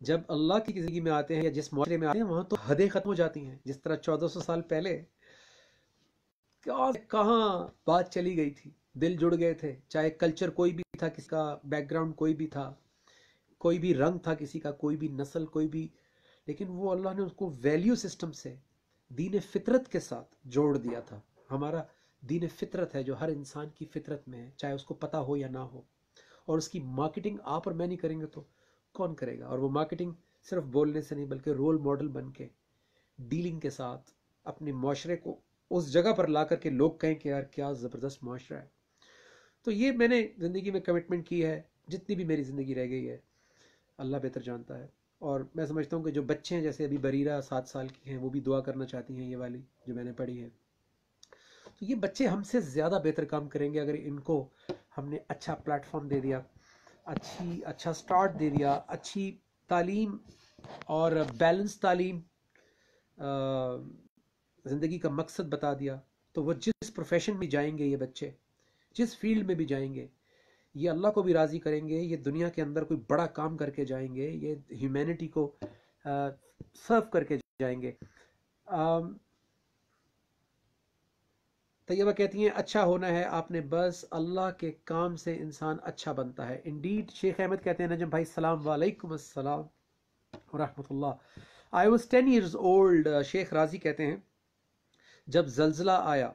Speaker 3: जब अल्लाह की ज़िंदगी में आते हैं या जिस माशरे में आते हैं, वहाँ तो हदें ख़त्म हो जाती हैं। जिस तरह 1400 साल पहले क्या कहाँ बात चली गई थी, दिल जुड़ गए थे, चाहे कल्चर कोई भी था, किसी का बैकग्राउंड कोई भी था, कोई भी रंग था किसी का, कोई भी नस्ल, कोई भी, लेकिन वो अल्लाह ने उसको वैल्यू सिस्टम से, दीन फितरत के साथ जोड़ दिया था। हमारा दीन फितरत है जो हर इंसान की फितरत में है, चाहे उसको पता हो या ना हो। और उसकी मार्केटिंग आप और मैं नहीं करेंगे तो कौन करेगा? और वो मार्केटिंग सिर्फ बोलने से नहीं, बल्कि रोल मॉडल बन के, डीलिंग के साथ अपने माशरे को उस जगह पर ला करके लोग कहें कि यार क्या ज़बरदस्त माशरा है। तो ये मैंने ज़िंदगी में कमिटमेंट की है, जितनी भी मेरी ज़िंदगी रह गई है अल्लाह बेहतर जानता है। और मैं समझता हूँ कि जो बच्चे हैं, जैसे अभी बरीरा 7 साल की हैं, वो भी दुआ करना चाहती हैं, ये वाली जो मैंने पढ़ी है। तो ये बच्चे हमसे ज़्यादा बेहतर काम करेंगे अगर इनको हमने अच्छा प्लेटफॉर्म दे दिया, अच्छा स्टार्ट दे दिया, अच्छी तालीम और बैलेंस तालीम, ज़िंदगी का मकसद बता दिया, तो वो जिस प्रोफेशन में जाएंगे, ये बच्चे जिस फील्ड में भी जाएंगे, ये अल्लाह को भी राज़ी करेंगे, ये दुनिया के अंदर कोई बड़ा काम करके जाएंगे, ये ह्यूमैनिटी को सर्व करके जाएंगे। तैयबा कहती हैं, अच्छा होना है आपने, बस अल्लाह के काम से इंसान अच्छा बनता है। इंडीड। शेख अहमद कहते हैं, नजम भाई सलाम, वालेकुम अस्सलाम व रहमतुल्लाह। I was 10 years old। Sheikh Razi कहते हैं, जब जल्जला आया।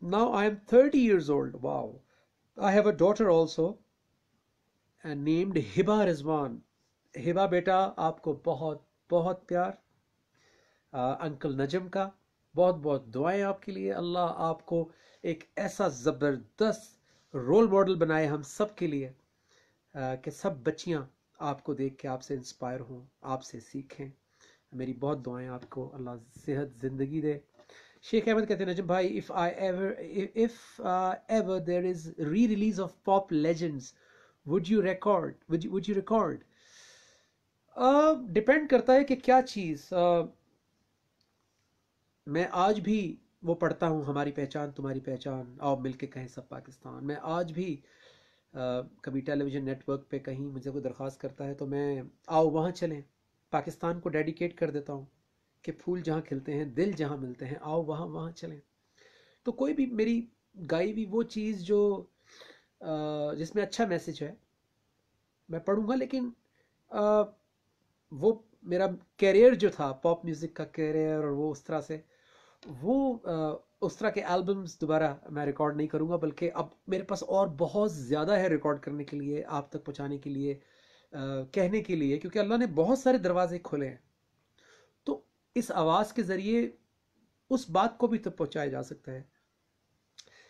Speaker 3: Now I am 30 years old। Wow. I have a daughter also named Hiba Rizwan. Hiba बेटा, आपको बहुत बहुत प्यार अंकल नजम का, बहुत बहुत दुआएं आपके लिए। अल्लाह आपको एक ऐसा ज़बरदस्त रोल मॉडल बनाए हम सब के लिए, कि सब बच्चियां आपको देख के आपसे इंस्पायर हों, आपसे सीखें। मेरी बहुत दुआएं आपको, अल्लाह सेहत ज़िंदगी दे। शेख अहमद कहते हैं, नजम भाई, if ever there is re-release of pop legends, would you record? Depend करता है कि क्या चीज़। मैं आज भी वो पढ़ता हूँ, हमारी पहचान तुम्हारी पहचान, आओ मिलके कहें सब पाकिस्तान। मैं आज भी कभी टेलीविज़न नेटवर्क पे कहीं मुझे कोई दरख्वास्त करता है तो मैं आओ वहाँ चलें, पाकिस्तान को डेडिकेट कर देता हूँ कि फूल जहाँ खिलते हैं, दिल जहाँ मिलते हैं, आओ वहाँ वहाँ चलें। तो कोई भी मेरी गाई भी वो चीज़ जो जिसमें अच्छा मैसेज है, मैं पढ़ूँगा। लेकिन वो मेरा कैरियर जो था, पॉप म्यूज़िक का कैरियर, और वो उस तरह से वो उस तरह के एल्बम्स दोबारा मैं रिकॉर्ड नहीं करूँगा, बल्कि अब मेरे पास और बहुत ज़्यादा है रिकॉर्ड करने के लिए, आप तक पहुँचाने के लिए, कहने के लिए, क्योंकि अल्लाह ने बहुत सारे दरवाजे खोले हैं। तो इस आवाज़ के ज़रिए उस बात को भी तो पहुँचाया जा सकता है।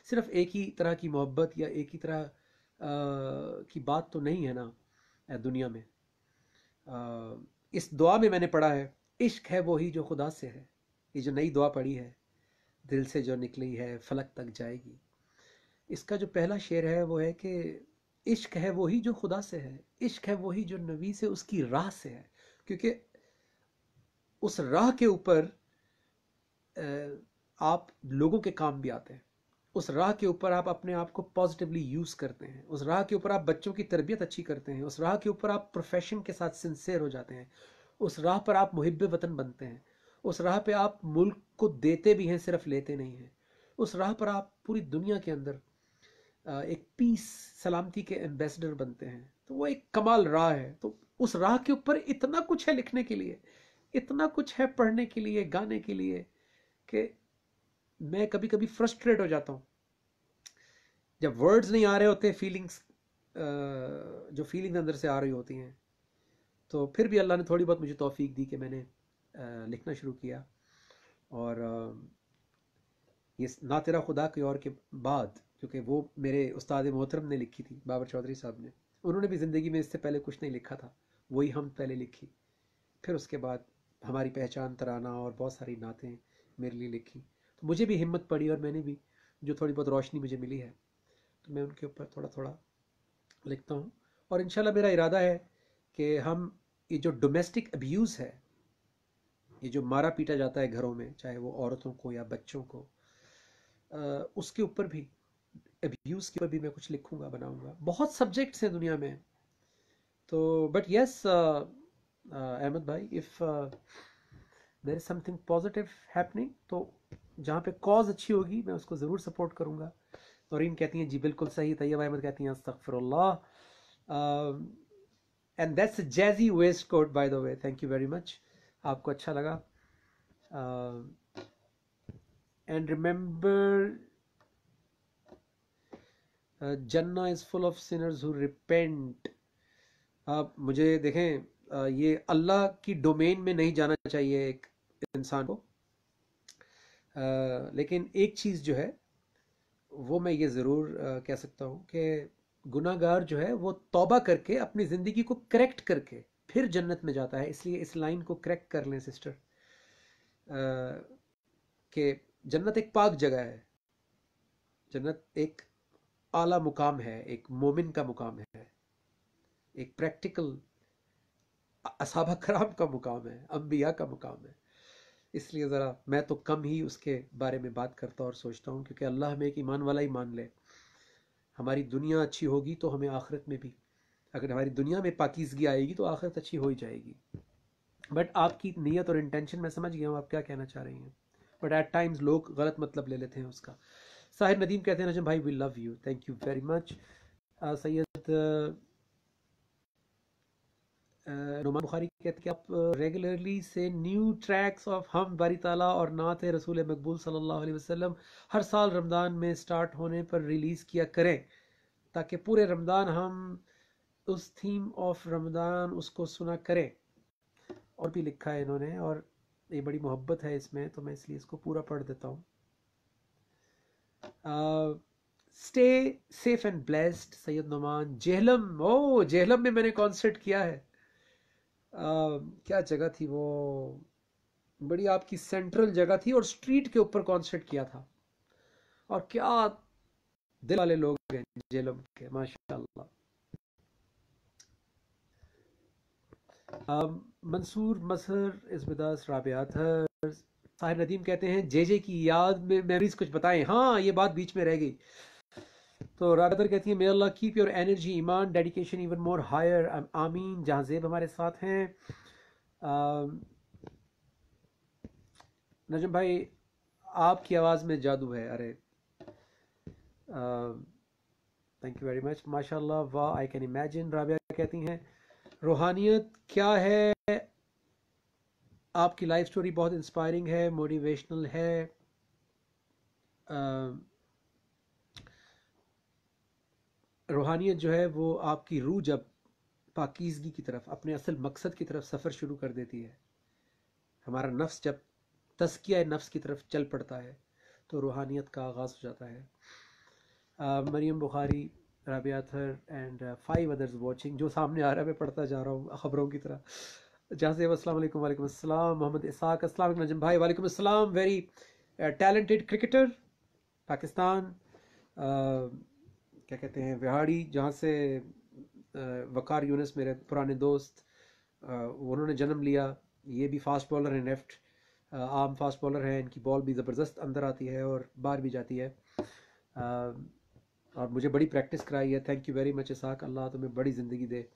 Speaker 3: सिर्फ एक ही तरह की मोहब्बत या एक ही तरह की बात तो नहीं है ना दुनिया में। इस दुआ में मैंने पढ़ा है, इश्क है वही जो खुदा से है। ये जो नई दुआ पढ़ी है, दिल से जो निकली है फलक तक जाएगी, इसका जो पहला शेर है वो है कि इश्क है वही जो खुदा से है, इश्क है वही जो नबी से, उसकी राह से है। क्योंकि उस राह के ऊपर आप लोगों के काम भी आते हैं, उस राह के ऊपर आप अपने आप को पॉजिटिवली यूज़ करते हैं, उस राह के ऊपर आप बच्चों की तरबियत अच्छी करते हैं, उस राह के ऊपर आप प्रोफेशन के साथ सिंसेयर हो जाते हैं, उस राह पर आप मुहिब वतन बनते हैं, उस राह पे आप मुल्क को देते भी हैं, सिर्फ लेते नहीं हैं। उस राह पर आप पूरी दुनिया के अंदर एक पीस, सलामती के एम्बेसडर बनते हैं। तो वो एक कमाल राह है। तो उस राह के ऊपर इतना कुछ है लिखने के लिए, इतना कुछ है पढ़ने के लिए, गाने के लिए, कि मैं कभी कभी फ्रस्ट्रेट हो जाता हूँ जब वर्ड्स नहीं आ रहे होते, फीलिंग्स जो फीलिंग्स अंदर से आ रही होती हैं, तो फिर भी अल्लाह ने थोड़ी बहुत मुझे तौफीक दी कि मैंने लिखना शुरू किया. और ये ना तेरा खुदा के और के बाद, क्योंकि वो मेरे उस्ताद मोहतरम ने लिखी थी, बाबर चौधरी साहब ने. उन्होंने भी ज़िंदगी में इससे पहले कुछ नहीं लिखा था, वही हम पहले लिखी. फिर उसके बाद हमारी पहचान तराना और बहुत सारी नातें मेरे लिए लिखी. तो मुझे भी हिम्मत पड़ी और मैंने भी, जो थोड़ी बहुत रोशनी मुझे मिली है, तो मैं उनके ऊपर थोड़ा थोड़ा लिखता हूँ. और इंशाल्लाह मेरा इरादा है कि हम ये जो डोमेस्टिक अब्यूज़ है, ये जो मारा पीटा जाता है घरों में, चाहे वो औरतों को या बच्चों को, उसके ऊपर भी, अब्यूज़ के ऊपर भी मैं कुछ लिखूंगा, बनाऊंगा. बहुत सब्जेक्ट्स हैं दुनिया में. तो बट यस अहमद भाई, if there is something positive happening, तो जहाँ पे कॉज अच्छी होगी मैं उसको ज़रूर सपोर्ट करूँगा. नौरीन कहती हैं जी बिल्कुल सही. तैयब अहमद कहती हैं अस्तगफिरुल्लाह. And that's jazzy waistcoat by the way, thank you very much. आपको अच्छा लगा. एंड रिमेंबर जन्ना is full of sinners who repent. आप मुझे देखें, ये अल्लाह की डोमेन में नहीं जाना चाहिए एक इंसान को, लेकिन एक चीज़ जो है वो मैं ये ज़रूर कह सकता हूँ कि गुनाहगार जो है वो तौबा करके अपनी ज़िंदगी को करेक्ट करके फिर जन्नत में जाता है. इसलिए इस लाइन को करेक्ट कर लें सिस्टर, कि जन्नत एक पाक जगह है, जन्नत एक आला मुकाम है, एक मोमिन का मुकाम है, एक प्रैक्टिकल असहाबा कराम का मुकाम है, अंबिया का मुकाम है. इसलिए ज़रा मैं तो कम ही उसके बारे में बात करता और सोचता हूँ, क्योंकि अल्लाह हमें एक ईमान वाला ही मान ले. हमारी दुनिया अच्छी होगी तो हमें आखिरत में भी, अगर हमारी दुनिया में पाकीज़गी आएगी तो आखिरत अच्छी हो ही जाएगी. बट आपकी नीयत और इंटेंशन मैं समझ गया हूँ आप क्या कहना चाह रही हैं, बट एट टाइम्स लोग गलत मतलब ले लेते हैं उसका. साहिर नदीम कहते हैं नजम भाई we love you, thank you very much. Syed Numan Bukhari कहते हैं कि आप रेगुलरली से न्यू ट्रैक्स ऑफ हम बारी ताला और नात रसूल मकबूल सल्लल्लाहु अलैहि वसल्लम हर साल रमज़ान में स्टार्ट होने पर रिलीज़ किया करें, ताकि पूरे रमज़ान हम उस थीम ऑफ रमज़ान उसको सुना करें. और भी लिखा है इन्होंने, और ये बड़ी मोहब्बत है इसमें, तो मैं इसलिए इसको पूरा पढ़ देता हूँ. Stay safe and blessed Syed Noman. Jhelum, ओ जेहलम में मैंने कॉन्सर्ट किया है. क्या जगह थी वो, बड़ी आपकी सेंट्रल जगह थी और स्ट्रीट के ऊपर कॉन्सर्ट किया था. और क्या दिल वाले लोग हैं जेहलम के, माशाल्लाह. मंसूर मसहर इस बिदास राबियात है. साहिर नदीम कहते हैं जे की याद में मेमोरीज कुछ बताएं. हाँ, ये बात बीच में रह गई. तो राबियात कहती है may Allah keep your energy, ईमान, डेडिकेशन इवन मोर हायर, आमीन. जहाजेब हमारे साथ हैं. नजम भाई आपकी आवाज़ में जादू है. अरे थैंक यू वेरी मच, माशाल्लाह, वाह, आई कैन इमेजिन. राबिया कहती हैं रूहानियत क्या है, आपकी लाइफ स्टोरी बहुत इंस्पायरिंग है, मोटिवेशनल है. रूहानियत जो है वो आपकी रूह जब पाकीज़गी की तरफ, अपने असल मकसद की तरफ सफ़र शुरू कर देती है, हमारा नफ्स जब तज़किया नफ्स की तरफ चल पड़ता है, तो रूहानियत का आगाज़ हो जाता है. मरियम बुखारी, राबिया थर एंड 5 अदर्स वाचिंग. जो सामने आ रहा है मैं पढ़ता जा रहा हूँ खबरों की तरह. जहाँ से अस्सलाम वालेकुम. वालेकुम अस्सलाम. मोहम्मद इसाक, अस्सलाम वालेकुम नजम भाई. वालेकुम अस्सलाम. वेरी टैलेंटेड क्रिकेटर, पाकिस्तान, क्या कहते हैं, विहाड़ी, जहाँ से वकार यूनुस मेरे पुराने दोस्त, उन्होंने जन्म लिया. ये भी फास्ट बॉलर हैं, लेफ्ट आर्म फास्ट बॉलर हैं. इनकी बॉल भी ज़बरदस्त अंदर आती है और बाहर भी जाती है. और मुझे बड़ी प्रैक्टिस कराई है. Thank you very much Ishaq, Allah तुम्हें बड़ी ज़िंदगी दे.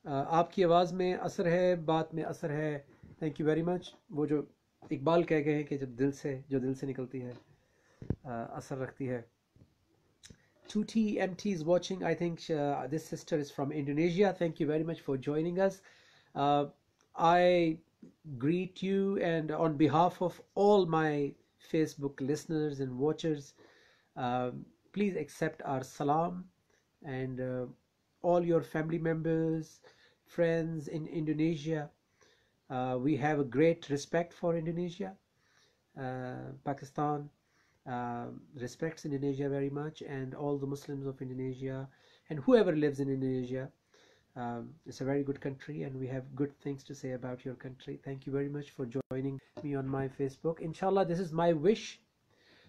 Speaker 3: आपकी आवाज़ में असर है, बात में असर है. Thank you very much. वो जो इकबाल कह गए हैं कि जब दिल से, जो दिल से निकलती है असर रखती है. 2T MT is watching. I think this sister is from Indonesia. Thank you very much for joining us. I greet you, and on behalf of all my Facebook listeners and watchers, please accept our salam, and all your family members, friends in Indonesia. We have a great respect for Indonesia. Pakistan respects Indonesia very much, and all the Muslims of Indonesia and whoever lives in Indonesia. It's a very good country, and we have good things to say about your country. Thank you very much for joining me on my Facebook. Inshallah, this is my wish.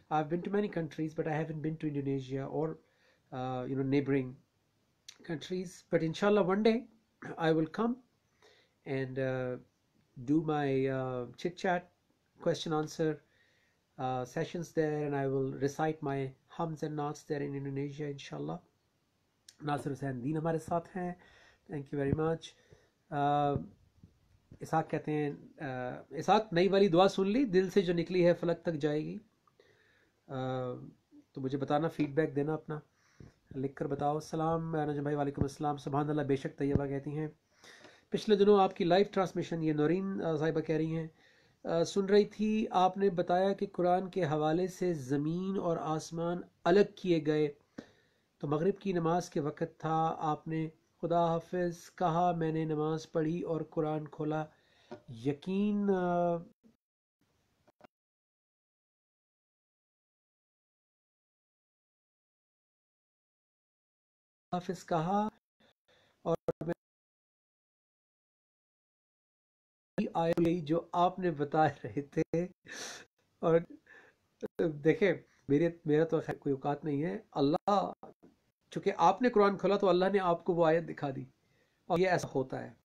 Speaker 3: I've been to many countries, but I haven't been to Indonesia or neighboring countries. But inshallah, one day I will come and do my chit chat, question answer sessions there, and I will recite my hums and naats there in Indonesia, inshallah. Nasir Hussain दीन हमारे साथ हैं. Thank you very much. Ishaq कहते हैं, Isaac नई वाली दुआ सुन ली, दिल से जो निकली है फलक तक जाएगी. तो मुझे बताना, फीडबैक देना अपना, लिख कर बताओ. सलाम नजम भाई, वालेकुम अस्सलाम. सुभान अल्लाह. बेशक तैयबा कहती हैं, पिछले दिनों आपकी लाइव ट्रांसमिशन, ये नौरीन साहिबा कह रही हैं, सुन रही थी. आपने बताया कि कुरान के हवाले से ज़मीन और आसमान अलग किए गए, तो मगरिब की नमाज के वक़्त था. आपने खुदा हाफिज़ कहा, मैंने नमाज पढ़ी और कुरान खोला. यकीन हाफिज़ कहा और मैं आई जो आपने बता रहे थे. और देखें, मेरा तो खैर कोई औकात नहीं है. अल्लाह, चूँकि आपने कुरान खोला तो अल्लाह ने आपको वो आयत दिखा दी. और ये ऐसा होता है,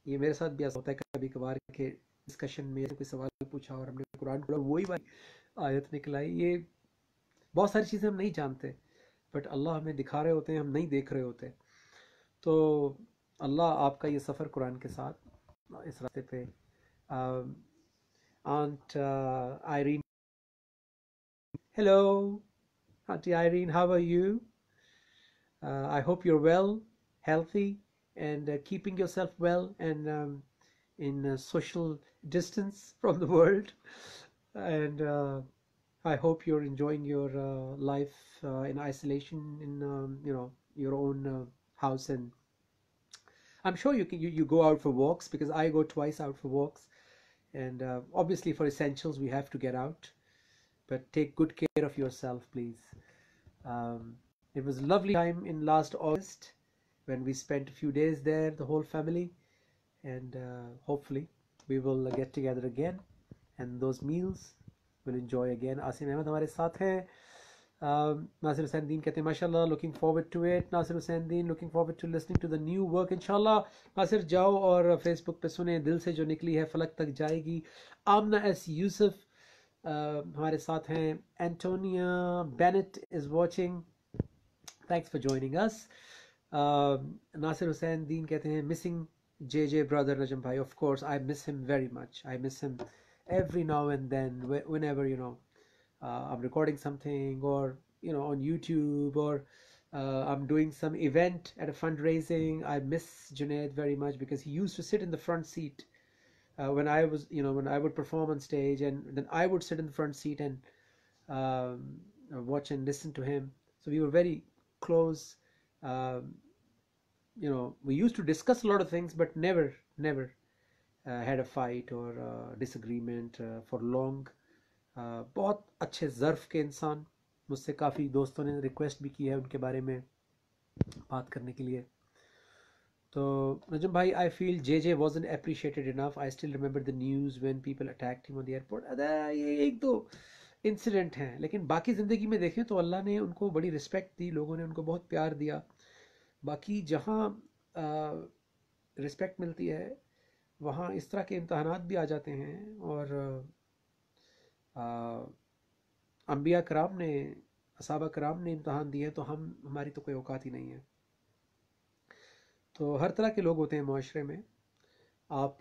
Speaker 3: ये मेरे साथ भी ऐसा होता है कभी कभार के डिस्कशन में कोई सवाल पूछा और हमने कुरान खोला, वही वाली आयत निकलाई. ये बहुत सारी चीज़ें हम नहीं जानते, बट अल्लाह हमें दिखा रहे होते हैं, हम नहीं देख रहे होते. तो अल्लाह आपका ये सफ़र कुरान के साथ इस रास्ते पे. Aunt Irene, hello Auntie Irene, how are you? I hope you're well, healthy, and keeping yourself well, and in social distance from the world. And I hope you're enjoying your life in isolation in your own house. And I'm sure you go out for walks, because I go twice out for walks. And obviously for essentials we have to get out. But take good care of yourself, please. It was a lovely time in last August when we spent a few days there, the whole family. And hopefully we will get together again, and those meals we'll enjoy again. Asim Ahmed हमारे साथ हैं. Nasir Hussain Deen कहते हैं, माशाल्लाह, looking forward to it. Nasir Hussain Deen, looking forward to listening to the new work, inshallah. Nasir, जाओ और Facebook पे सुने, दिल से जो निकली है फलक तक जाएगी. Amna S. Yusuf हमारे साथ हैं. Antonia Bennett is watching. Thanks for joining us. Nasir Hussain Deen कहते हैं, missing JJ brother Najam bhai. Of course, I miss him very much. I miss him every now and then, whenever I'm recording something, or on YouTube, or I'm doing some event at a fundraising. I miss Junaid very much, because he used to sit in the front seat when I was, when I would perform on stage, and then I would sit in the front seat and watch and listen to him. So we were very close. We used to discuss a lot of things, but never had a fight or disagreement for long. बहुत अच्छे ज़र्फ़ के इंसान. मुझसे काफ़ी दोस्तों ने request भी की है उनके बारे में बात करने के लिए. तो नजम भाई, I feel JJ wasn't appreciated enough. I still remember the news when people attacked him on the airport. ये एक दो इंसिडेंट हैं, लेकिन बाकी ज़िंदगी में देखें तो अल्लाह ने उनको बड़ी रिस्पेक्ट दी, लोगों ने उनको बहुत प्यार दिया. बाकी जहाँ रिस्पेक्ट मिलती है वहाँ इस तरह के इम्तहानात भी आ जाते हैं. और अंबिया कराम ने, असहाबा कराम ने इम्तहान दिए, तो हमारी तो कोई औकात ही नहीं है. तो हर तरह के लोग होते हैं माशरे में. आप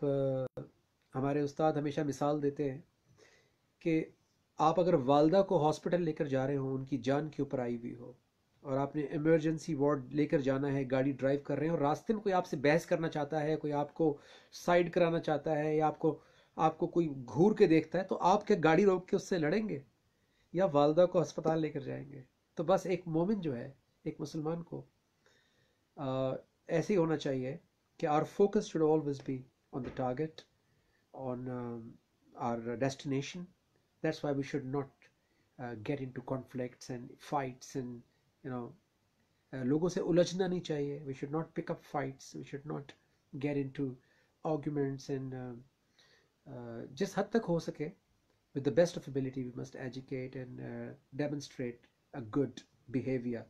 Speaker 3: हमारे उस्ताद हमेशा मिसाल देते हैं कि आप अगर वालदा को हॉस्पिटल लेकर जा रहे हो, उनकी जान के ऊपर आई हुई हो, और आपने इमरजेंसी वार्ड लेकर जाना है, गाड़ी ड्राइव कर रहे हैं, और रास्ते में कोई आपसे बहस करना चाहता है, कोई आपको साइड कराना चाहता है, या आपको कोई घूर के देखता है, तो आप क्या गाड़ी रोक के उससे लड़ेंगे, या वालदा को अस्पताल लेकर जाएंगे? तो बस एक मोमिन जो है, एक मुसलमान को ऐसे ही होना चाहिए कि our focus should always be on the target, on our destination. That's why we should not get into conflicts and fights and लोगों से उलझना नहीं चाहिए. We should not pick up fights. We should not get into arguments and जिस हद तक हो सके, with the best of ability, we must educate and demonstrate a good behavior.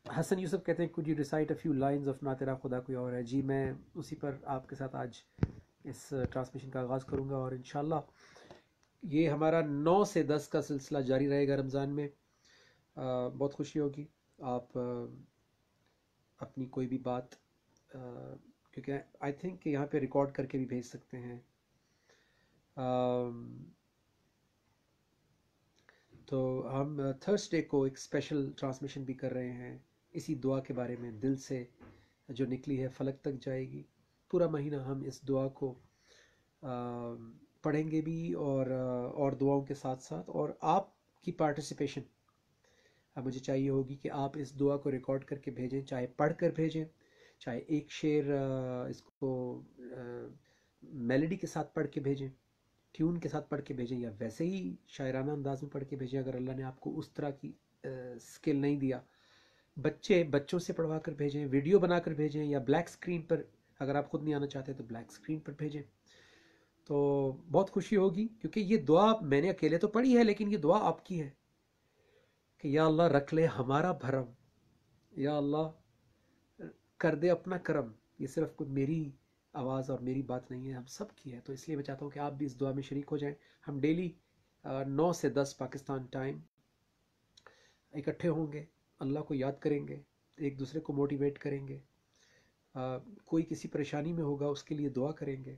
Speaker 3: Hasan Yusuf कहते हैं, could you recite a few lines of ना तेरा खुदा कोई और है. जी, मैं उसी पर आपके साथ आज इस ट्रांसमिशन का आगाज़ करूँगा और इंशाल्लाह ये हमारा 9 से 10 का सिलसिला जारी रहेगा रमज़ान में. बहुत खुशी होगी आप अपनी कोई भी बात, क्योंकि आई थिंक यहाँ पे रिकॉर्ड करके भी भेज सकते हैं. तो हम थर्सडे को एक स्पेशल ट्रांसमिशन भी कर रहे हैं इसी दुआ के बारे में, दिल से जो निकली है फलक तक जाएगी. पूरा महीना हम इस दुआ को पढ़ेंगे भी और दुआओं के साथ साथ, और आपकी पार्टिसिपेशन मुझे चाहिए होगी कि आप इस दुआ को रिकॉर्ड करके भेजें, चाहे पढ़ कर भेजें, चाहे एक शेर इसको मेलोडी के साथ पढ़ के भेजें, ट्यून के साथ पढ़ के भेजें, या वैसे ही शायराना अंदाज में पढ़ के भेजें अगर अल्लाह ने आपको उस तरह की स्किल नहीं दिया. बच्चों से पढ़वा कर भेजें, वीडियो बना कर भेजें, या ब्लैक स्क्रीन पर, अगर आप खुद नहीं आना चाहते तो ब्लैक स्क्रीन पर भेजें. तो बहुत खुशी होगी, क्योंकि ये दुआ मैंने अकेले तो पढ़ी है, लेकिन ये दुआ आपकी है कि या अल्लाह रख ले हमारा भरम, या अल्लाह कर दे अपना करम. ये सिर्फ कुछ मेरी आवाज़ और मेरी बात नहीं है, हम सब की है. तो इसलिए मैं चाहता हूँ कि आप भी इस दुआ में शरीक हो जाएं. हम डेली 9 से 10 पाकिस्तान टाइम इकट्ठे होंगे, अल्लाह को याद करेंगे, एक दूसरे को मोटिवेट करेंगे. कोई किसी परेशानी में होगा उसके लिए दुआ करेंगे,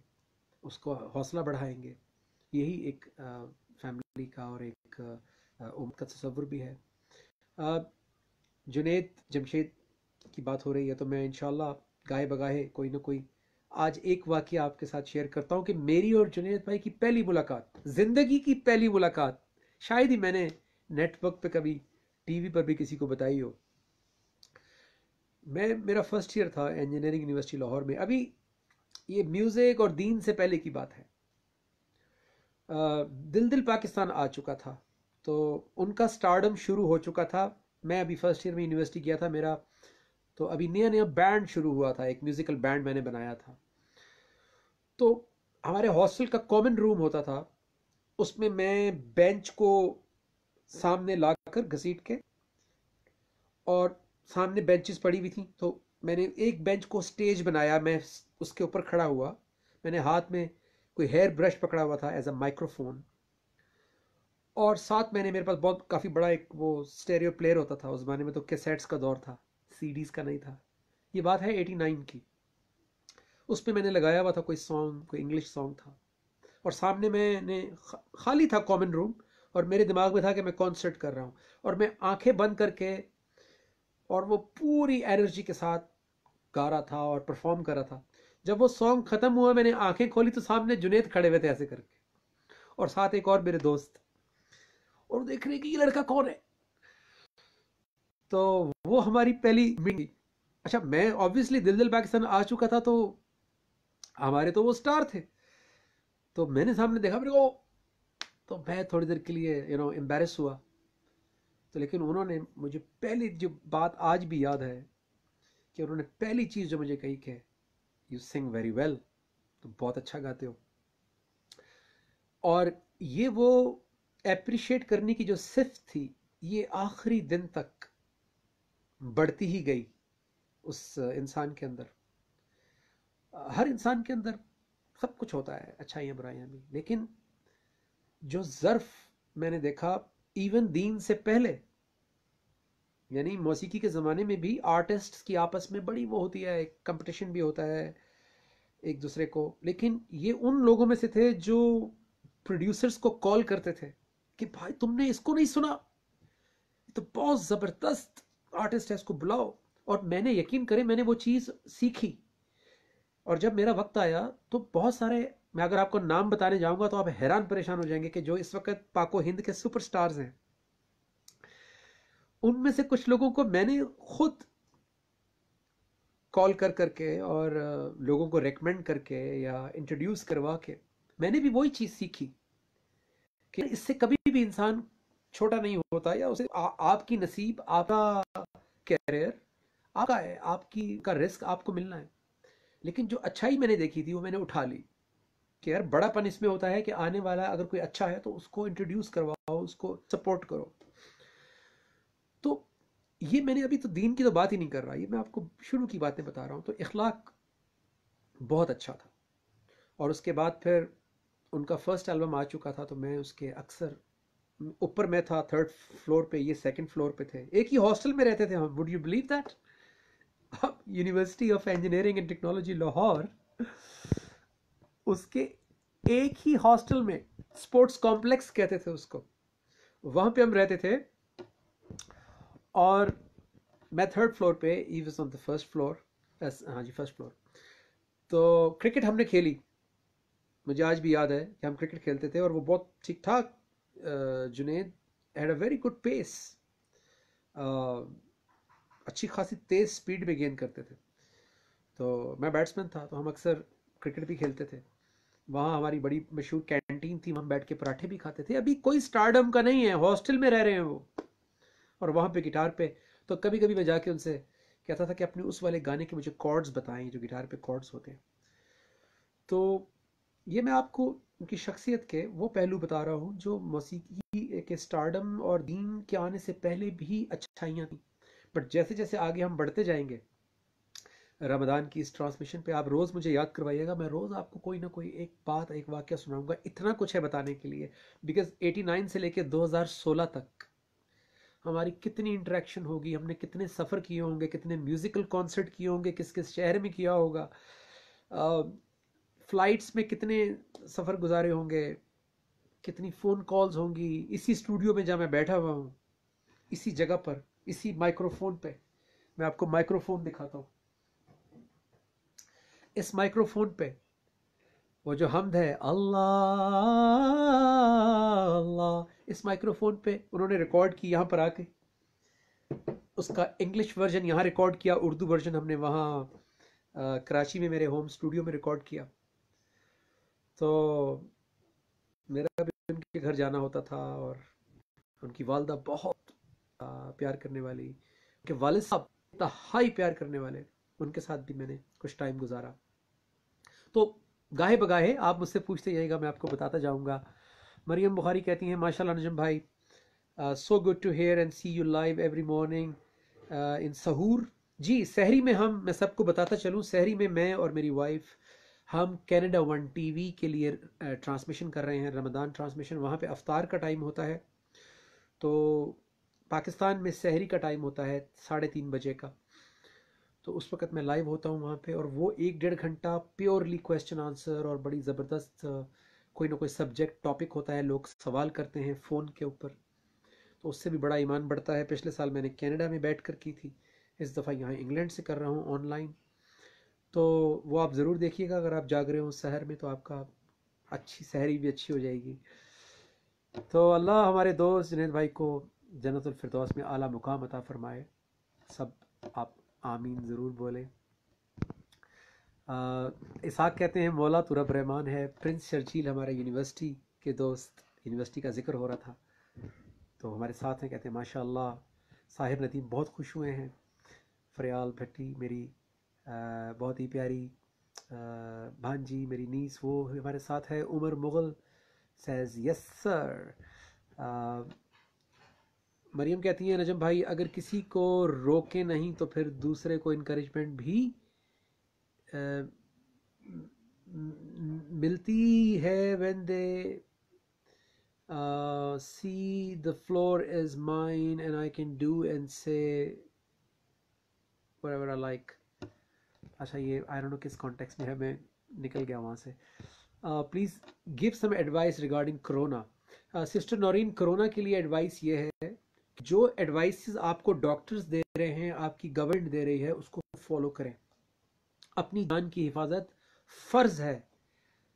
Speaker 3: उसको हौसला बढ़ाएंगे. यही एक फैमिली का और एक उम्मत का तसव्वुर भी है. जुनैद जमशेद की बात हो रही है, तो मैं इंशाल्लाह गाहे बगाहे कोई ना कोई आज एक वाक़या आपके साथ शेयर करता हूँ कि मेरी और जुनैद भाई की पहली मुलाकात, ज़िंदगी की पहली मुलाकात, शायद ही मैंने नेटवर्क पे कभी, टीवी पर भी किसी को बताई हो. मेरा फर्स्ट ईयर था इंजीनियरिंग यूनिवर्सिटी लाहौर में. अभी ये म्यूज़िक और दीन से पहले की बात है. दिल पाकिस्तान आ चुका था, तो उनका स्टारडम शुरू हो चुका था. मैं अभी फर्स्ट ईयर में यूनिवर्सिटी किया था, मेरा तो अभी नया बैंड शुरू हुआ था, एक म्यूज़िकल बैंड मैंने बनाया था. तो हमारे हॉस्टल का कॉमन रूम होता था, उसमें मैं बेंच को सामने लाकर घसीट के, और सामने बेंचेस पड़ी हुई थी, तो मैंने एक बेंच को स्टेज बनाया, मैं उसके ऊपर खड़ा हुआ, मैंने हाथ में कोई हेयर ब्रश पकड़ा हुआ था एज अ माइक्रोफोन, और साथ मैंने, मेरे पास बहुत काफ़ी बड़ा एक वो स्टेरियो प्लेयर होता था. उस ज़माने में तो कैसेट्स का दौर था, सीडीज का नहीं था. ये बात है 89 की. उस पर मैंने लगाया हुआ था कोई सॉन्ग, कोई इंग्लिश सॉन्ग था, और सामने मैंने खाली था कॉमन रूम, और मेरे दिमाग में था कि मैं कॉन्सर्ट कर रहा हूँ, और मैं आंखें बंद करके और वो पूरी एनर्जी के साथ गा रहा था और परफॉर्म कर रहा था. जब वो सॉन्ग ख़त्म हुआ, मैंने आंखें खोली तो सामने जुनैद खड़े हुए थे ऐसे करके, और साथ एक और मेरे दोस्त, और देख रहे कि ये लड़का कौन है. तो वो हमारी पहली मीटिंग. अच्छा, मैं ऑब्वियसली दिल पाकिस्तान आ चुका था, तो हमारे तो वो स्टार थे, तो मैंने सामने देखा मेरे को, तो मैं थोड़ी देर के लिए एम्बैरेस हुआ. तो लेकिन उन्होंने मुझे पहली जो बात आज भी याद है कि उन्होंने पहली चीज़ जो मुझे कही कि यू सिंग वेरी वेल, तो बहुत अच्छा गाते हो. और ये वो एप्रिशिएट करने की जो सिर्फ थी, ये आखिरी दिन तक बढ़ती ही गई उस इंसान के अंदर. हर इंसान के अंदर सब कुछ होता है, अच्छाइयाँ बुराइयाँ भी, लेकिन जो ज़र्फ मैंने देखा इवन दीन से पहले, यानी मौसीकी के ज़माने में भी आर्टिस्ट्स की आपस में बड़ी वो होती है, एक कंपटीशन भी होता है एक दूसरे को. लेकिन ये उन लोगों में से थे जो प्रोड्यूसर्स को कॉल करते थे कि भाई तुमने इसको नहीं सुना, तो बहुत ज़बरदस्त आर्टिस्ट है, इसको बुलाओ. और मैंने, यकीन करें, मैंने वो चीज़ सीखी, और जब मेरा वक्त आया तो बहुत सारे, मैं अगर आपको नाम बताने जाऊंगा तो आप हैरान परेशान हो जाएंगे कि जो इस वक्त पाको हिंद के सुपरस्टार्स हैं, उनमें से कुछ लोगों को मैंने खुद कॉल कर करके और लोगों को रेकमेंड करके या इंट्रोड्यूस करवा के मैंने भी वही चीज़ सीखी कि इससे कभी भी इंसान छोटा नहीं होता, या उसे आपकी नसीब, आपका कैरियर आपका है, आपकी का रिस्क आपको मिलना है। लेकिन जो अच्छाई मैंने देखी थी वो मैंने उठा ली कि यार बड़ापन इसमें होता है कि आने वाला अगर कोई अच्छा है तो उसको इंट्रोड्यूस करवाओ, उसको सपोर्ट करो। तो ये मैंने अभी तो दीन की तो बात ही नहीं कर रहा, ये मैं आपको शुरू की बातें बता रहा हूँ। तो इखलाक बहुत अच्छा था। और उसके बाद फिर उनका फर्स्ट एल्बम आ चुका था, तो मैं उसके अक्सर, ऊपर मैं था 3rd फ्लोर पे, ये 2nd फ्लोर पे थे, एक ही हॉस्टल में रहते थे हम। Would you believe that? University of engineering and technology Lahore, उसके एक ही हॉस्टल में, स्पोर्ट्स कॉम्प्लेक्स कहते थे उसको, वहां पे हम रहते थे। और मैं 3rd फ्लोर पे, he was on the 1st floor. हाँ जी, 1st फ्लोर। तो क्रिकेट हमने खेली, मुझे आज भी याद है कि हम क्रिकेट खेलते थे और वो बहुत ठीक ठाक, Junaid had a very good pace, अच्छी खासी तेज स्पीड में गेंद करते थे। तो मैं बैट्समैन था, तो हम अक्सर क्रिकेट भी खेलते थे। वहाँ हमारी बड़ी मशहूर कैंटीन थी, हम बैठ के पराठे भी खाते थे। अभी कोई स्टारडम का नहीं है, हॉस्टल में रह रहे हैं वो, और वहाँ पे गिटार पे। तो कभी कभी मैं जाके उनसे कहता था कि अपने उस वाले गाने के मुझे कॉर्ड्स बताएं जो गिटार पे कॉर्ड्स होते हैं। तो ये मैं आपको उनकी शख्सियत के वो पहलू बता रहा हूँ जो मौसीकी के स्टारडम और दीन के आने से पहले भी अच्छाइयाँ थी। बट जैसे जैसे आगे हम बढ़ते जाएंगे, रमज़ान की इस ट्रांसमिशन पे आप रोज़ मुझे याद करवाइएगा, मैं रोज़ आपको कोई ना कोई एक बात, एक वाक़या सुनाऊंगा। इतना कुछ है बताने के लिए, बिकॉज 89 से लेके 2016 तक हमारी कितनी इंटरेक्शन होगी, हमने कितने सफ़र किए होंगे, कितने म्यूज़िकल कॉन्सर्ट किए होंगे, किस किस शहर में किया होगा, फ़्लाइट्स में कितने सफ़र गुजारे होंगे, कितनी फ़ोन कॉल्स होंगी। इसी स्टूडियो में जहाँ मैं बैठा हुआ हूँ, इसी जगह पर, इसी माइक्रोफोन पे, मैं आपको माइक्रोफोन दिखाता हूँ। इस माइक्रोफोन पे वो जो हमद है, अल्लाह अल्लाह, इस माइक्रोफोन पे उन्होंने रिकॉर्ड की यहाँ पर आके। उसका इंग्लिश वर्जन यहाँ रिकॉर्ड किया, उर्दू वर्जन हमने वहाँ कराची में मेरे होम स्टूडियो में रिकॉर्ड किया। तो मेरा भी उनके घर जाना होता था, और उनकी वालदा बहुत प्यार करने वाली, उनके वालिद साहब इंतहाई प्यार करने वाले, उनके साथ भी मैंने कुछ टाइम गुजारा। तो गाहे बगाहे आप मुझसे पूछते जाइएगा, मैं आपको बताता जाऊंगा। मरियम बुखारी कहती हैं, माशाल्लाह नजम भाई, so good to hear and see you live every morning in सहूर। जी, सहरी में मैं सबको बताता चलूँ, सहरी में मैं और मेरी वाइफ, हम कैनेडा 1 टीवी के लिए ट्रांसमिशन कर रहे हैं, रमज़ान ट्रांसमिशन। वहाँ पे अफ्तार का टाइम होता है, तो पाकिस्तान में सहरी का टाइम होता है 3:30 बजे का। तो उस वक्त मैं लाइव होता हूँ वहाँ पे, और वो 1-1.5 घंटा प्योरली क्वेश्चन आंसर, और बड़ी ज़बरदस्त कोई ना कोई सब्जेक्ट टॉपिक होता है, लोग सवाल करते हैं फ़ोन के ऊपर। तो उससे भी बड़ा ईमान बढ़ता है। पिछले साल मैंने कनाडा में बैठ कर की थी, इस दफ़ा यहाँ इंग्लैंड से कर रहा हूँ ऑनलाइन। तो वो आप ज़रूर देखिएगा, अगर आप जाग रहे हो शहर में तो आपका अच्छी सहरी भी अच्छी हो जाएगी। तो अल्लाह हमारे दोस्त जुनैद भाई को जन्नतुल फिरदौस में आला मुकाम अता फरमाए। सब आप आमीन ज़रूर बोलें। इसाक कहते हैं, मौला तो रब रहमान है। प्रिंस शर्जील हमारे यूनिवर्सिटी के दोस्त, यूनिवर्सिटी का जिक्र हो रहा था तो हमारे साथ हैं, कहते हैं माशाअल्लाह। साहिर नदीम बहुत खुश हुए हैं। फरियाल भट्टी मेरी बहुत ही प्यारी भांजी, मेरी नीस, वो हमारे साथ है। Umar Mughal says yes sir. Maryam कहती है, नजम भाई अगर किसी को रोके नहीं तो फिर दूसरे को इनकरेजमेंट भी मिलती है। when they see the floor is mine and I can do and say whatever I like. अच्छा, ये I don't know किस कॉन्टेक्स्ट में है, मैं निकल गया वहाँ से। Please give some advice regarding corona. Sister Naureen, corona के लिए एडवाइस ये है, जो एडवाइस आपको डॉक्टर्स दे रहे हैं, आपकी गवर्नमेंट दे रही है, उसको फॉलो करें। अपनी जान की हिफाजत फ़र्ज़ है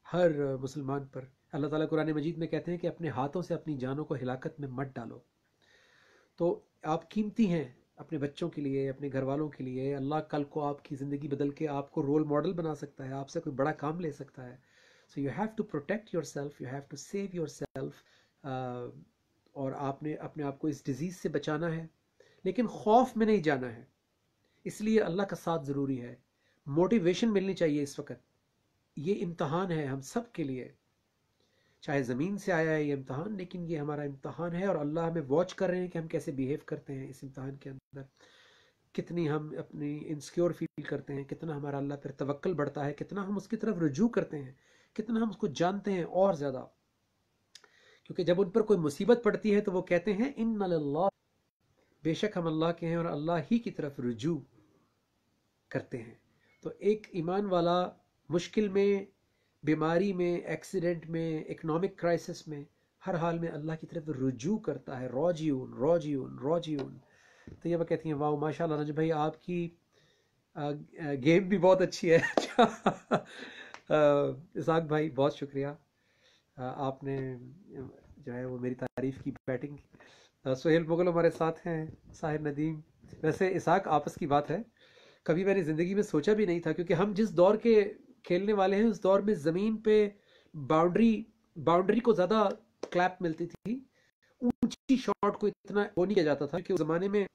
Speaker 3: हर मुसलमान पर। अल्लाह ताला कुरान मजीद में कहते हैं कि अपने हाथों से अपनी जानों को हिलाकत में मत डालो। तो آپ قیمتی ہیں اپنے بچوں کے لیے, اپنے گھر والوں کے لیے. اللہ کل کو آپ کی زندگی بدل کے آپ کو رول ماڈل بنا سکتا ہے, آپ سے کوئی بڑا کام لے سکتا ہے. So you have to protect yourself, you have to save yourself. اور آپ نے اپنے آپ کو اس ڈیزیز سے بچانا ہے, لیکن خوف میں نہیں جانا ہے. اس لیے اللہ کا ساتھ ضروری ہے, موٹیویشن ملنی چاہیے. اس وقت یہ امتحان ہے ہم سب کے لیے, چاہے زمین سے آیا ہے یہ امتحان, لیکن یہ ہمارا امتحان ہے, اور اللہ ہمیں واچ کر رہے ہیں کہ ہم کیسے بیہیو کرتے ہیں اس امتحان کے اندر. کتنی ہم اپنی انسیکیور فیل کرتے ہیں, کتنا ہمارا اللہ پر توکل بڑھتا ہے, کتنا ہم اس کی طرف رجوع کرتے ہیں, کتنا ہم اس کو جانتے ہیں اور زیادہ. کیونکہ جب ان پر کوئی مصیبت پڑتی ہے تو وہ کہتے ہیں ان اللہ, بے شک ہم اللہ کے ہیں اور اللہ ہی کی طرف رجوع کرتے ہیں. تو ایک ایمان والا مشکل میں, بیماری میں, ایکسیڈنٹ میں, اکنامک کرائسس میں, ہر حال میں اللہ کی طرف رجوع کرتا ہے. راجعون راجعون راجعون. تو یہ وہ کہتی ہیں واہ ماشاء اللہ نجم بھائی آپ کی گیم بھی بہت اچھی ہے. اسحاق بھائی بہت شکریہ, آپ نے جو ہے وہ میری تعریف کی, بیٹنگ. سہیل مغل ہمارے ساتھ ہیں, ساحر ندیم. ویسے اسحاق آپس کی بات ہے, کبھی میں نے زندگی میں سوچا بھی نہیں تھا, کیونکہ ہم جس دور کے کھیلنے والے ہیں اس دور میں زمین پہ باؤنڈری کو زیادہ کلیپ ملتی تھی, اونچی شاٹ کو اتنا وہ نہیں کیا جاتا تھا, کہ اس زمانے میں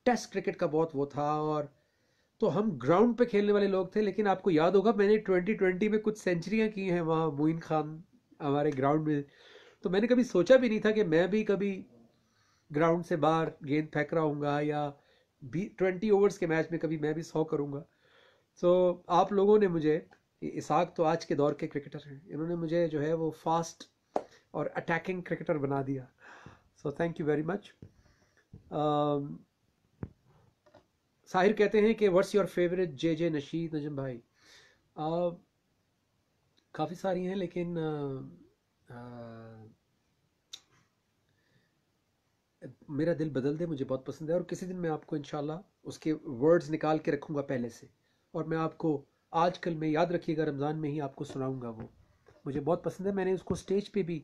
Speaker 3: ٹیسٹ کرکٹ کا بہت وہ تھا, اور تو ہم گراؤنڈ پہ کھیلنے والے لوگ تھے. لیکن آپ کو یاد ہوگا میں نے 2020 میں کچھ سینچریاں کی ہیں وہاں معین خان ہمارے گراؤنڈ میں. تو میں نے کبھی سوچا بھی نہیں تھا کہ میں بھی کبھی گراؤنڈ سے باہر گیند پھینک رہا ہوں گا, یا 20 اوورز کے میچ میں کبھی میں بھی 100 کروں گا. تو آپ لوگوں نے مجھے, اسحاق تو آج کے دور کے کرکٹر ہیں, انہوں نے مجھے جو ہے وہ فاسٹ اور اٹیکنگ کرکٹر بنا دیا. So thank you very much. Sahir کہتے ہیں کہ what's your favourite J J نشید نجم بھائی. کافی ساری ہیں, لیکن میرا دل بدل دے مجھے بہت پسند ہے, اور کسی دن میں آپ کو انشاءاللہ اس کے ورڈز نکال کے رکھوں گا پہلے سے, اور میں آپ کو آج کل میں, یاد رکھیے گا رمضان میں ہی آپ کو سناؤں گا. وہ مجھے بہت پسند ہے. میں نے اس کو سٹیج پہ بھی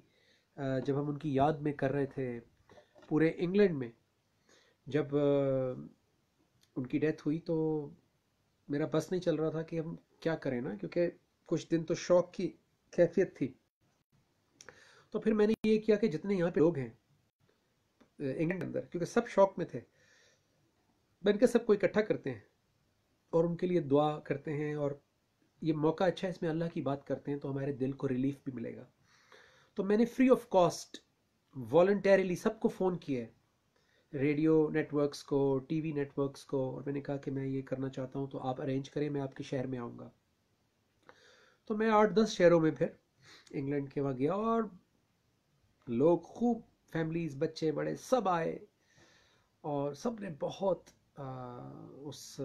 Speaker 3: جب ہم ان کی یاد میں کر رہے تھے پورے انگلینڈ میں, جب ان کی ڈیتھ ہوئی تو میرا بس نہیں چل رہا تھا کہ ہم کیا کریں نا, کیونکہ کچھ دن تو شوق کی کیفیت تھی. تو پھر میں نے یہ کیا کہ جتنے یہاں پہ لوگ ہیں انگلینڈ اندر, کیونکہ سب شوق میں تھے, میں ان کے سب کو اکٹھا کرتے ہیں اور ان کے لیے دعا کرتے ہیں, اور یہ موقع اچھا ہے, اس میں اللہ کی بات کرتے ہیں تو ہمارے دل کو ریلیف بھی ملے گا. تو میں نے فری آف کاسٹ والنٹیریلی سب کو فون کیا ہے, ریڈیو نیٹ ورکس کو, ٹی وی نیٹ ورکس کو, اور میں نے کہا کہ میں یہ کرنا چاہتا ہوں تو آپ ارینج کریں, میں آپ کے شہر میں آؤں گا. تو میں 8-10 شہروں میں پھر انگلینڈ کے وہاں گیا, اور لوگ خوب, فیملیز, بچے بڑے سب آئے, اور سب نے بہت اس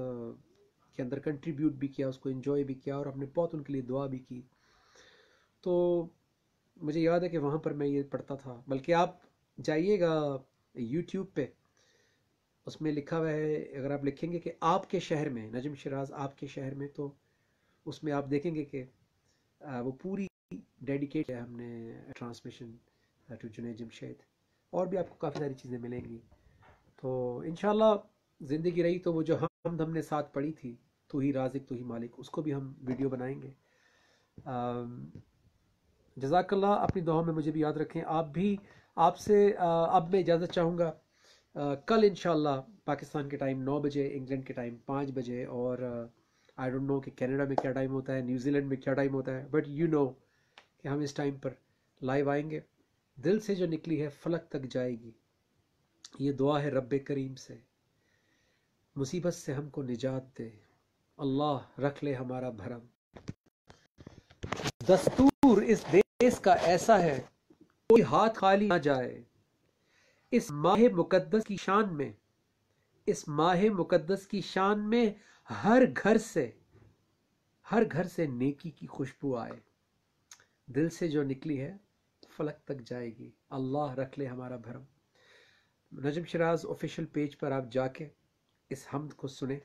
Speaker 3: کے اندر کنٹریبیوٹ بھی کیا, اس کو انجوائے بھی کیا, اور ہم نے بہت ان کے لیے دعا بھی کی. تو مجھے یاد ہے کہ وہاں پر میں یہ پڑھتا تھا, بلکہ آپ جائیے گا یوٹیوب پہ, اس میں لکھا ہوا ہے, اگر آپ لکھیں گے کہ آپ کے شہر میں, نجم شراز آپ کے شہر میں, تو اس میں آپ دیکھیں گے کہ وہ پوری ڈیڈیکیٹ ہے ہم نے ٹرانسمیشن ٹو جنید جمشید, اور بھی آپ کو کافی ساری چیزیں ملیں گی. تو انشاءاللہ زندگی رہی تو وہ جو ہم نے ساتھ پڑھی تھی, تو ہی رازق تو ہی مالک, اس کو بھی ہم ویڈیو بنائیں گے. جزاک اللہ, اپنی دعاؤں میں مجھے بھی یاد رکھیں. آپ بھی, آپ سے اب میں اجازت چاہوں گا. کل انشاءاللہ پاکستان کے ٹائم 9 بجے, انگلینڈ کے ٹائم 5 بجے, اور آئی ڈونٹ نو کہ کینیڈا میں کیا ٹائم ہوتا ہے, نیوزی لینڈ میں کیا ٹائم ہوتا ہے, بٹ یو نو کہ ہم اس ٹائم پر لائیو آئیں گے. دل سے جو نکلی ہے فلک تک جائے گی, یہ دعا ہے رب کریم سے, مصیبت سے ہم کو نجات دے, اللہ رکھ لے ہمارا بھرم. دستور اس دیس کا ایسا ہے کوئی ہاتھ خالی نہ جائے. اس ماہ مقدس کی شان میں, اس ماہ مقدس کی شان میں ہر گھر سے نیکی کی خوشبو آئے. دل سے جو نکلی ہے فلک تک جائے گی, اللہ رکھ لے ہمارا بھرم. نجم شراز آفیشیل پیج پر آپ جا کے اس حمد کو سنیں,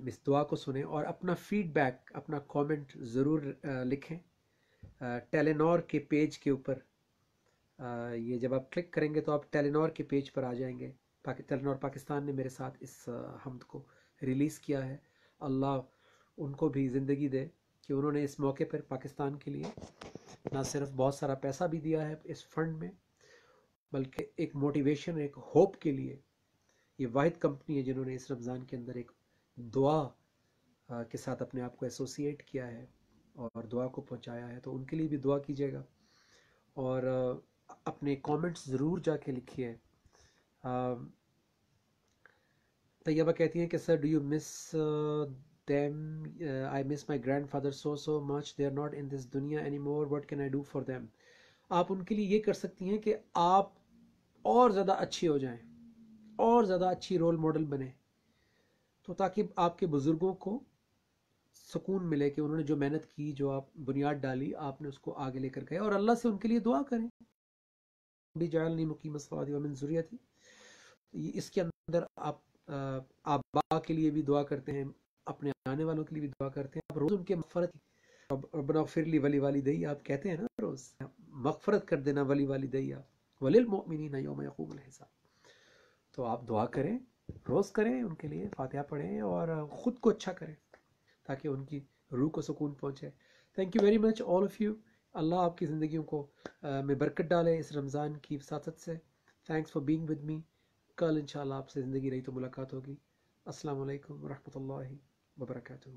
Speaker 3: اس دعا کو سنیں, اور اپنا فیڈ بیک, اپنا کامنٹ ضرور لکھیں. ٹیلینور کے پیج کے اوپر یہ جب آپ کلک کریں گے تو آپ ٹیلینور کے پیج پر آ جائیں گے. ٹیلینور پاکستان نے میرے ساتھ اس حمد کو ریلیز کیا ہے. اللہ ان کو بھی زندگی دے کہ انہوں نے اس موقع پر پاکستان کے لیے نہ صرف بہت سارا پیسہ بھی دیا ہے اس فنڈ میں، بلکہ ایک موٹیویشن، ایک ہوپ کے لیے یہ واحد کمپنی ہے جنہوں نے اس رمضان کے اندر ایک دعا کے ساتھ اپنے آپ کو ایسوسیٹ کیا ہے اور دعا کو پہنچایا ہے. تو ان کے لیے بھی دعا کیجیے گا اور اپنے کامنٹس ضرور جا کے لکھیے. طیبہ کہتی ہیں کہ sir do you miss them I miss my grandfather so much they are not in this dunya anymore what can I do for them. آپ ان کے لیے یہ کر سکتی ہیں کہ آپ اور زیادہ اچھی ہو جائیں اور زیادہ اچھی رول ماڈل بنیں، تو تاکہ آپ کے بزرگوں کو سکون ملے کہ انہوں نے جو محنت کی، جو آپ بنیاد ڈالی، آپ نے اس کو آگے لے کر گئے، اور اللہ سے ان کے لیے دعا کریں بھی جعلنی مقیم الصلاۃ ومن ذریتی. اس کے اندر آپ آبا کے لیے بھی دعا کرتے ہیں، اپنے آنے والوں کے لیے بھی دعا کرتے ہیں. آپ روز ان کے مغفرت، ربنا اغفر لی ولی والدی آپ کہتے ہیں نا، روز مغفرت کر دینا ولی والدی وللمؤمنین یوم یقوم الحساب. تو آپ دعا کریں، روز کریں ان کے لیے، فاتحہ پڑھیں اور خود کو اچھا کریں تاکہ ان کی روح کو سکون پہنچے. Thank you very much all of you. Allah آپ کی زندگیوں کو میں برکت ڈالے اس رمضان کی وساطت سے. Thanks for being with me. کل انشاءاللہ آپ سے زندگی رہی تو ملاقات ہوگی. السلام علیکم ورحمۃ اللہ وبرکاتہ.